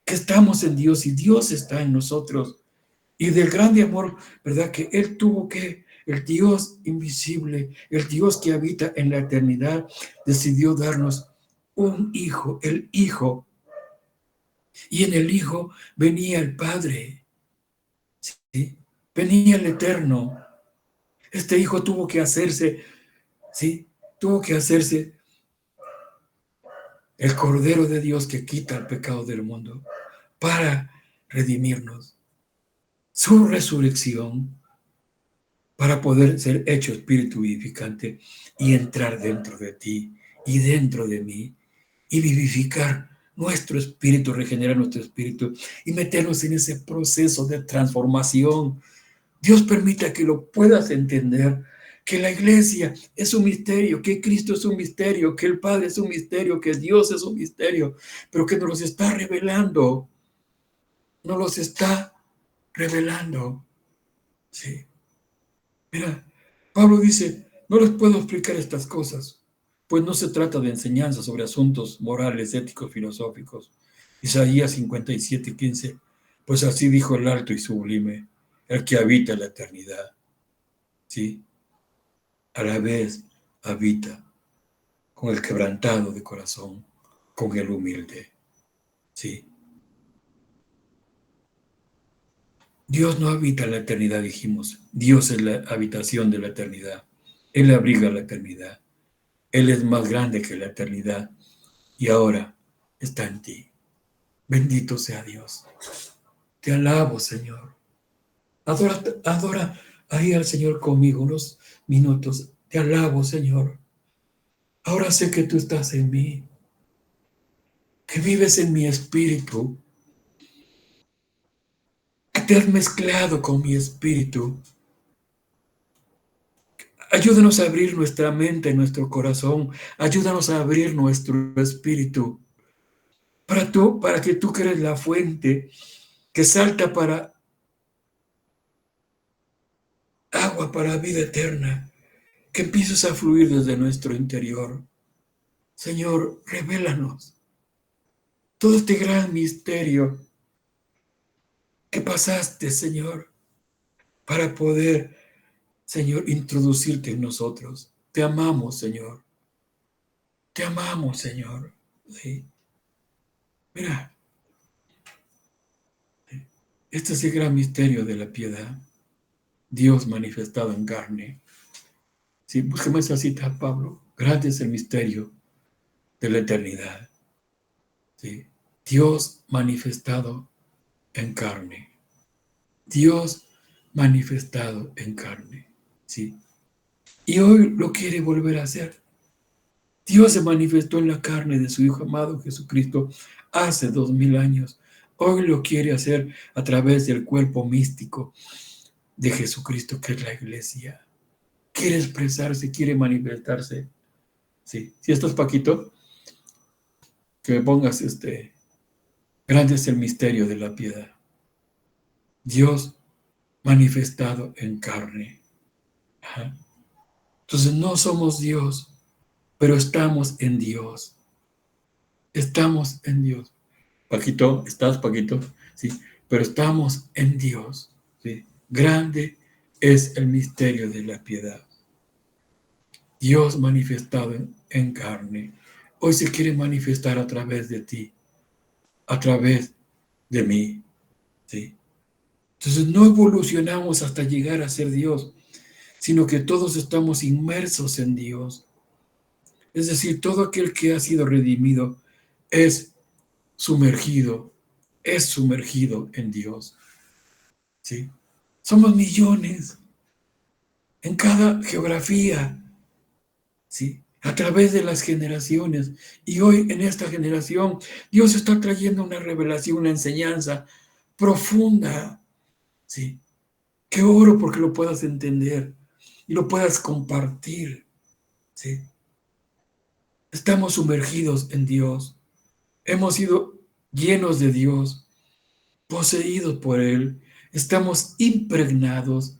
que estamos en Dios y Dios está en nosotros. Y del grande amor, ¿verdad? Que Él tuvo que, el Dios invisible, el Dios que habita en la eternidad, decidió darnos un hijo, el Hijo Y en el Hijo venía el Padre, ¿sí? Venía el Eterno. Este Hijo tuvo que hacerse, ¿sí? Tuvo que hacerse el Cordero de Dios que quita el pecado del mundo para redimirnos. Su resurrección para poder ser hecho espíritu vivificante y entrar dentro de ti y dentro de mí y vivificar nuestro espíritu, regenerar nuestro espíritu y meternos en ese proceso de transformación. Dios permita que lo puedas entender, que la iglesia es un misterio, que Cristo es un misterio, que el Padre es un misterio, que Dios es un misterio, pero que nos los está revelando, nos los está revelando. Sí. Mira, Pablo dice, no les puedo explicar estas cosas, pues no se trata de enseñanza sobre asuntos morales, éticos, filosóficos. Isaías 57:15, pues así dijo el alto y sublime, el que habita la eternidad, ¿sí? A la vez habita con el quebrantado de corazón, con el humilde, ¿sí? Dios no habita en la eternidad, dijimos. Dios es la habitación de la eternidad. Él abriga la eternidad. Él es más grande que la eternidad y ahora está en ti. Bendito sea Dios. Te alabo, Señor. Adora ahí al Señor conmigo unos minutos. Te alabo, Señor. Ahora sé que tú estás en mí, que vives en mi espíritu, que te has mezclado con mi espíritu. Ayúdanos a abrir nuestra mente, nuestro corazón. Ayúdanos a abrir nuestro espíritu para que tú crees la fuente que salta para agua, para vida eterna, que empieces a fluir desde nuestro interior. Señor, revélanos todo este gran misterio que pasaste, Señor, para poder, Señor, introducirte en nosotros. Te amamos, Señor. Te amamos, Señor. Sí. Mira, este es el gran misterio de la piedad. Dios manifestado en carne. Sí, búsqueme esa cita, Pablo. Grande es el misterio de la eternidad. Sí. Dios manifestado en carne. Dios manifestado en carne. Sí. Y hoy lo quiere volver a hacer. Dios se manifestó en la carne de su Hijo amado Jesucristo hace 2000 años. Hoy lo quiere hacer a través del cuerpo místico de Jesucristo, que es la iglesia. Quiere expresarse, quiere manifestarse. Sí. Si estás, Paquito, que me pongas grande es el misterio de la piedad. Dios manifestado en carne. Ajá. Entonces no somos Dios, pero estamos en Dios. Estamos en Dios. Paquito, ¿estás, Paquito? Sí, pero estamos en Dios. ¿Sí? Grande es el misterio de la piedad. Dios manifestado en carne. Hoy se quiere manifestar a través de ti, a través de mí. ¿Sí? Entonces no evolucionamos hasta llegar a ser Dios, sino que todos estamos inmersos en Dios. Es decir, todo aquel que ha sido redimido es sumergido en Dios. ¿Sí? Somos millones en cada geografía, ¿sí? A través de las generaciones. Y hoy en esta generación, Dios está trayendo una revelación, una enseñanza profunda, ¿sí? Que oro porque lo puedas entender y lo puedas compartir, ¿sí? Estamos sumergidos en Dios. Hemos sido llenos de Dios, poseídos por Él. Estamos impregnados,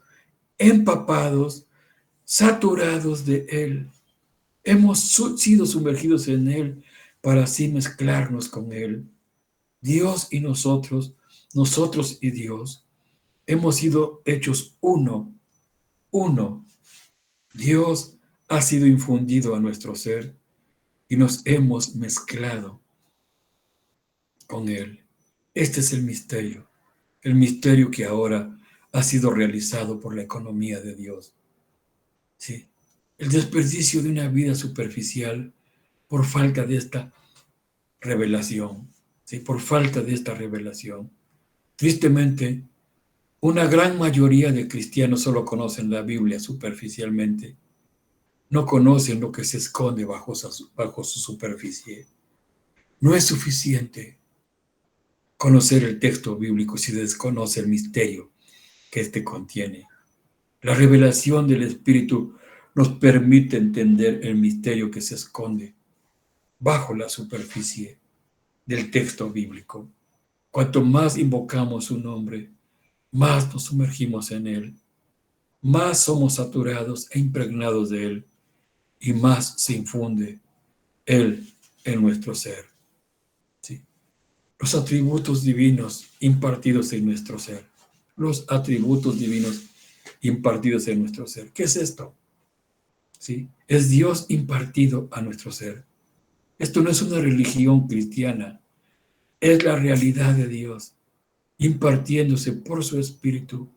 empapados, saturados de Él. Hemos sido sumergidos en Él para así mezclarnos con Él. Dios y nosotros, nosotros y Dios, hemos sido hechos uno, uno. Dios ha sido infundido a nuestro ser y nos hemos mezclado con Él. Este es el misterio que ahora ha sido realizado por la economía de Dios. ¿Sí? El desperdicio de una vida superficial por falta de esta revelación. ¿Sí? Por falta de esta revelación. Tristemente, una gran mayoría de cristianos solo conocen la Biblia superficialmente. No conocen lo que se esconde bajo su superficie. No es suficiente conocer el texto bíblico si desconoce el misterio que éste contiene. La revelación del Espíritu nos permite entender el misterio que se esconde bajo la superficie del texto bíblico. Cuanto más invocamos su nombre, más nos sumergimos en él, más somos saturados e impregnados de él, y más se infunde él en nuestro ser. ¿Sí? Los atributos divinos impartidos en nuestro ser. Los atributos divinos impartidos en nuestro ser. ¿Qué es esto? ¿Sí? Es Dios impartido a nuestro ser. Esto no es una religión cristiana, es la realidad de Dios impartiéndose por su Espíritu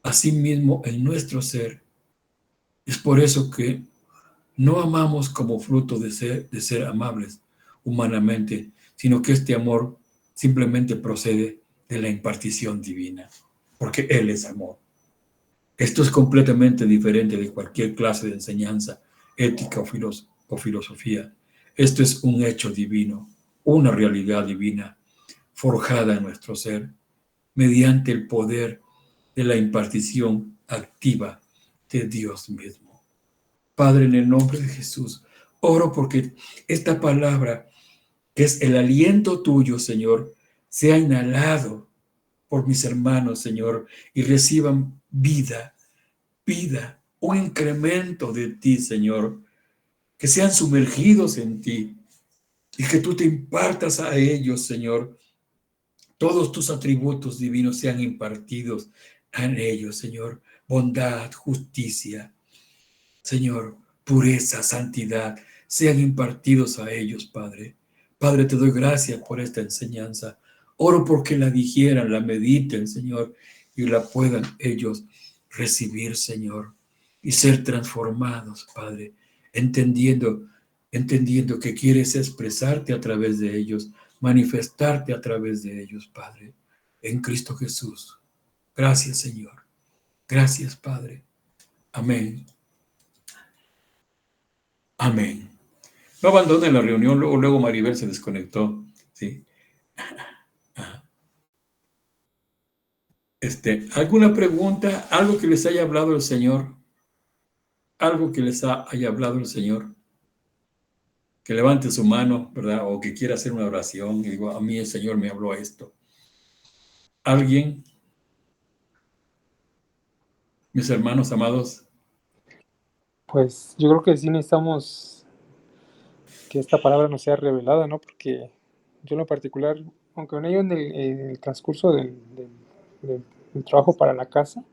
a sí mismo en nuestro ser. Es por eso que no amamos como fruto de ser amables humanamente, sino que este amor simplemente procede de la impartición divina, porque Él es amor. Esto es completamente diferente de cualquier clase de enseñanza, ética o filosofía. Esto es un hecho divino, una realidad divina, forjada en nuestro ser, mediante el poder de la impartición activa de Dios mismo. Padre, en el nombre de Jesús, oro porque esta palabra, que es el aliento tuyo, Señor, sea inhalado por mis hermanos, Señor, y reciban vida, un incremento de ti, Señor, que sean sumergidos en ti y que tú te impartas a ellos, Señor. Todos tus atributos divinos sean impartidos en ellos, Señor. Bondad, justicia, Señor, pureza, santidad, sean impartidos a ellos, Padre. Padre, te doy gracias por esta enseñanza. Oro porque la digieran, la mediten, Señor, y la puedan ellos recibir, Señor, y ser transformados, Padre, entendiendo que quieres expresarte a través de ellos, manifestarte a través de ellos, Padre, en Cristo Jesús. Gracias, Señor. Gracias, Padre. Amén. Amén. No abandonen la reunión, luego Maribel se desconectó. ¿Sí? ¿Alguna pregunta? ¿Algo que les haya hablado el Señor? ¿Algo que les haya hablado el Señor? Que levante su mano, ¿verdad? O que quiera hacer una oración y digo, a mí el Señor me habló esto. ¿Alguien? Mis hermanos amados. Pues yo creo que sí necesitamos que esta palabra nos sea revelada, ¿no? Porque yo en lo particular, aunque no ello en el transcurso del trabajo para la casa,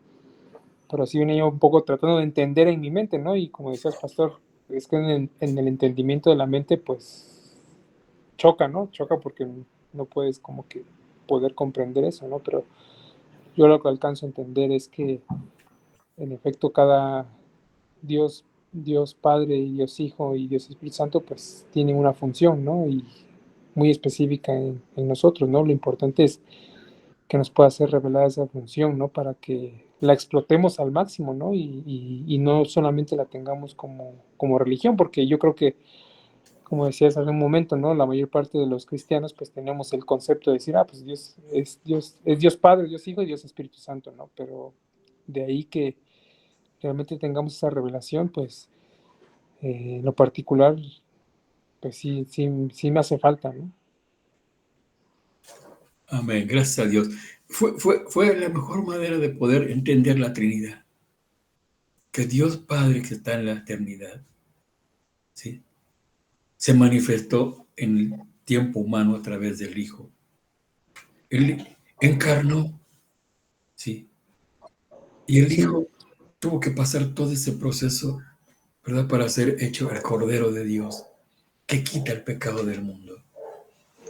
pero sí venía yo un poco tratando de entender en mi mente, ¿no? Y como decías, pastor, es que en el entendimiento de la mente, pues choca, ¿no? Choca porque no puedes como que poder comprender eso, ¿no? Pero yo lo que alcanzo a entender es que en efecto cada Dios Padre y Dios Hijo y Dios Espíritu Santo pues tienen una función, ¿no? Y muy específica en nosotros, ¿no? Lo importante es que nos pueda ser revelada esa función, ¿no? Para que la explotemos al máximo, ¿no? Y no solamente la tengamos como religión, porque yo creo que, como decías hace un momento, ¿no? La mayor parte de los cristianos pues tenemos el concepto de decir, pues es Dios Padre, Dios Hijo y Dios Espíritu Santo, ¿no? Pero de ahí que realmente tengamos esa revelación, pues en lo particular, pues sí me hace falta, ¿no? Amén, gracias a Dios. Fue la mejor manera de poder entender la Trinidad. Que Dios Padre que está en la eternidad, ¿sí? Se manifestó en el tiempo humano a través del Hijo. Él encarnó, ¿sí? Y el Sí, Hijo tuvo que pasar todo ese proceso, ¿verdad? Para ser hecho el Cordero de Dios, que quita el pecado del mundo.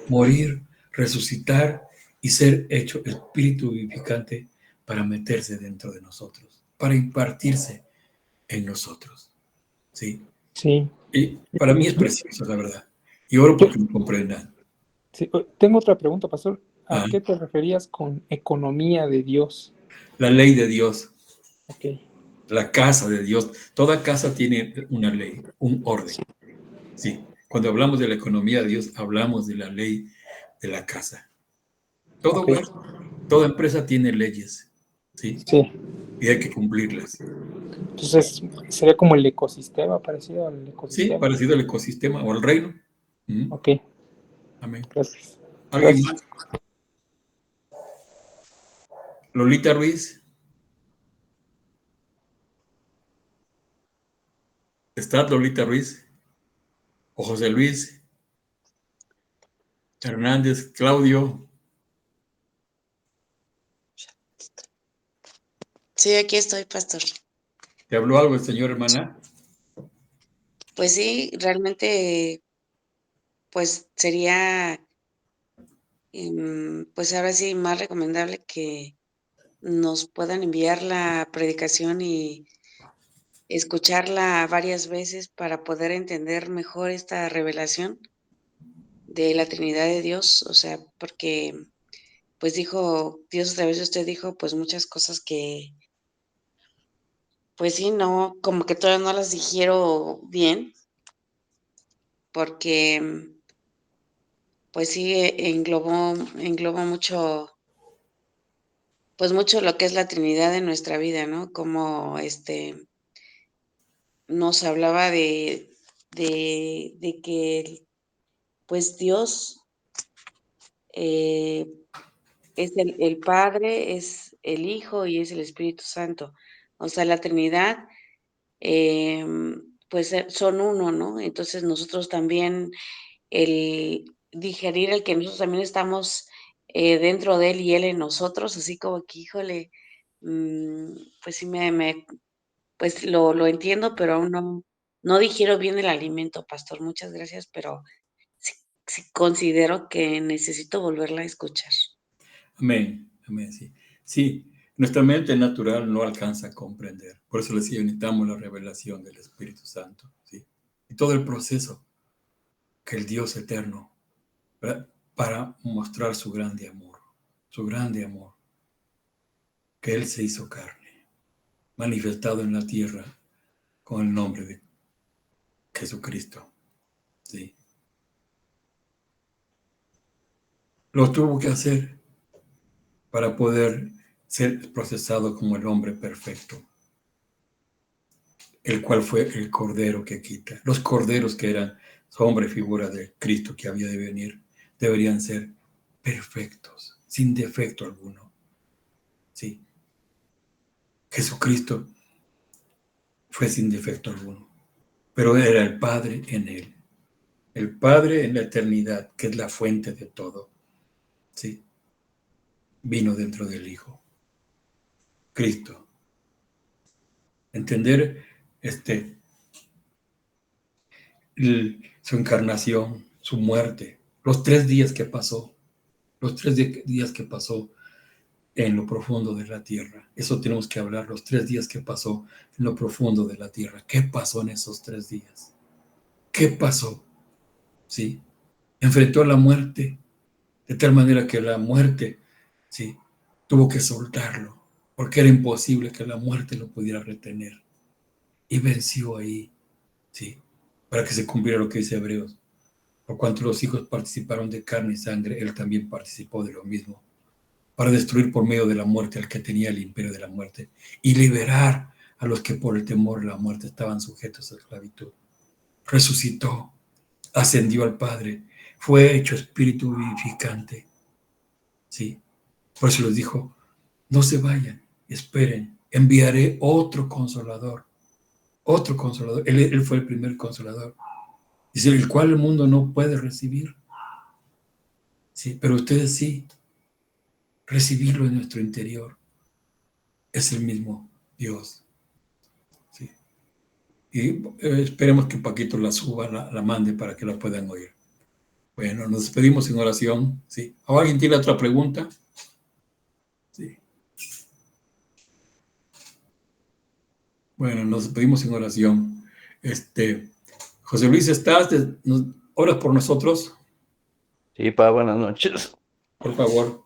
Morir, resucitar y ser hecho espíritu vivificante para meterse dentro de nosotros, para impartirse en nosotros. ¿Sí? Sí. Y para mí es precioso, la verdad. Y oro Yo, porque me comprendan. sí, tengo otra pregunta, pastor. ¿A Ah, qué te referías con economía de Dios? la ley de Dios, Ok. la casa de Dios. Toda casa tiene una ley, un orden. Sí. Cuando hablamos de la economía de Dios, hablamos de la ley de la casa. Todo Ok. hogar, toda empresa tiene leyes. ¿Sí? Sí. Y hay que cumplirlas. Entonces, sería como el ecosistema, parecido al Sí, ecosistema. parecido al ecosistema o al reino. ¿Mm? Ok. Amén. Gracias. ¿Alguien Gracias. más? Lolita Ruiz. ¿Está Lolita Ruiz? O José Luis Hernández, Claudio. Sí, aquí estoy, pastor. ¿Te habló algo el señor hermana? Pues sí, realmente, pues sería, pues ahora sí, más recomendable que nos puedan enviar la predicación y escucharla varias veces para poder entender mejor esta revelación de la Trinidad de Dios, o sea, porque pues dijo, Dios a través de usted dijo pues muchas cosas que pues sí, no, como que todavía no las digiero bien, porque pues sí, engloba mucho, pues mucho lo que es la Trinidad en nuestra vida, ¿no? Como, nos hablaba de que, pues, Dios, eh, es el Padre, es el Hijo y es el Espíritu Santo. O sea, la Trinidad, pues, son uno, ¿no? Entonces, nosotros también el digerir el que nosotros también estamos, dentro de él y él en nosotros, así como que, híjole, mm, pues sí pues lo entiendo, pero aún no digiero bien el alimento, pastor. Muchas gracias, pero sí considero que necesito volverla a escuchar. Amén, amén, sí. Sí, nuestra mente natural no alcanza a comprender. Por eso les digo, necesitamos la revelación del Espíritu Santo, ¿sí? Y todo el proceso que el Dios eterno, ¿verdad? Para mostrar su grande amor, que Él se hizo carne, manifestado en la tierra con el nombre de Jesucristo, ¿sí? Lo tuvo que hacer para poder ser procesado como el hombre perfecto, el cual fue el cordero que quita. Los corderos que eran sombra y figura de Cristo que había de venir, deberían ser perfectos, sin defecto alguno. Sí, Jesucristo fue sin defecto alguno, pero era el Padre en él, el Padre en la eternidad, que es la fuente de todo. Sí, vino dentro del Hijo, Cristo. Entender este, su encarnación, su muerte, los 3 días que pasó, los 3 días que pasó en lo profundo de la tierra. Eso tenemos que hablar, los 3 días que pasó en lo profundo de la tierra. ¿Qué pasó en esos 3 días? ¿Qué pasó? ¿Sí? Enfrentó a la muerte, de tal manera que la muerte, ¿sí? Tuvo que soltarlo, porque era imposible que la muerte lo pudiera retener. Y venció ahí, ¿sí? Para que se cumpliera lo que dice Hebreos. Por cuanto los hijos participaron de carne y sangre, él también participó de lo mismo, para destruir por medio de la muerte al que tenía el imperio de la muerte y liberar a los que por el temor de la muerte estaban sujetos a esclavitud. Resucitó, ascendió al Padre, fue hecho espíritu vivificante. ¿Sí? Por eso les dijo, no se vayan, esperen, enviaré otro consolador, otro consolador. Él fue el primer consolador. Dice, el cual el mundo no puede recibir. Sí, pero ustedes sí, recibirlo en nuestro interior. Es el mismo Dios. ¿Sí? Y esperemos que Paquito la suba, la mande para que la puedan oír. Bueno, nos despedimos en oración. Sí. ¿O alguien tiene otra pregunta? Sí. Bueno, nos despedimos en oración. José Luis, ¿estás? ¿Oras por nosotros? Sí, pa, buenas noches. Por favor.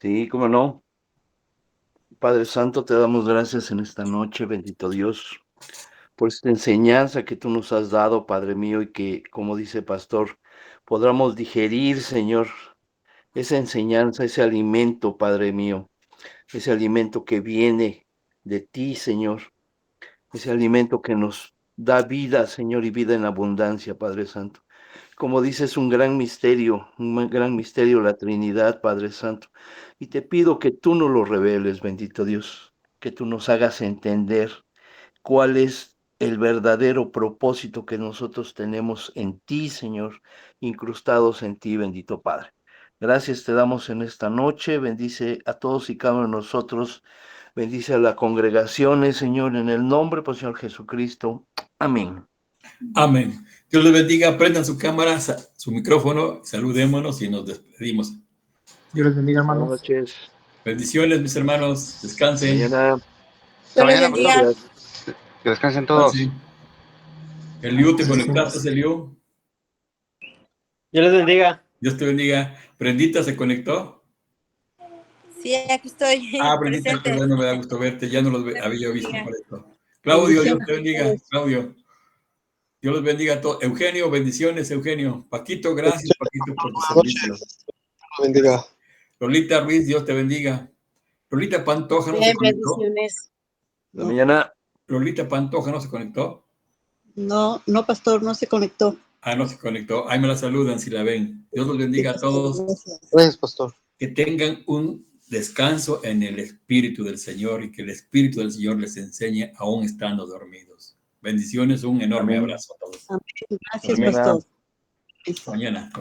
Sí, cómo no. Padre Santo, te damos gracias en esta noche, bendito Dios, por esta enseñanza que tú nos has dado, Padre mío, y que, como dice Pastor, podamos digerir, Señor, esa enseñanza, ese alimento, Padre mío, ese alimento que viene de ti, Señor, ese alimento que nos da vida, Señor, y vida en abundancia, Padre Santo. Como dices, un gran misterio la Trinidad, Padre Santo. Y te pido que tú nos lo reveles, bendito Dios, que tú nos hagas entender cuál es el verdadero propósito que nosotros tenemos en ti, Señor, incrustados en ti, bendito Padre. Gracias te damos en esta noche, bendice a todos y cada uno de nosotros, bendice a las congregaciones, Señor, en el nombre, pues, Señor Jesucristo. Amén. Amén. Dios les bendiga. Prendan su cámara, su micrófono, saludémonos y nos despedimos. Dios les bendiga, Buenas hermanos. noches. Bendiciones, mis hermanos. Descansen. Mañana. Hasta Dios les mañana, bendiga. pastor. Gracias. Que descansen todos. Eliú, ¿te Bendiciones. conectaste, Eliú? Dios les bendiga. Dios te bendiga. ¿Brendita se conectó? Sí, aquí estoy Brendita, qué presente. bueno, me da gusto verte. Ya no los había visto bendiga. por esto. Claudio, Dios Bendiciones te bendiga. a todos. Claudio, Dios los bendiga a todos. Eugenio, bendiciones, Eugenio. Paquito, gracias, Paquito, por tu servicio. Bendiga. Lolita Ruiz, Dios te bendiga. Lolita Pantoja no se Bien, conectó. bendiciones. Hasta mañana. Lolita Pantoja no se conectó. No, pastor, no se conectó. No se conectó. Ahí me la saludan si la ven. Dios los bendiga a todos. Gracias, pastor. Que tengan un descanso en el Espíritu del Señor y que el Espíritu del Señor les enseñe aún estando dormidos. Bendiciones, un enorme Amén. abrazo a todos. Amén. Gracias, Amén. pastor. Mañana.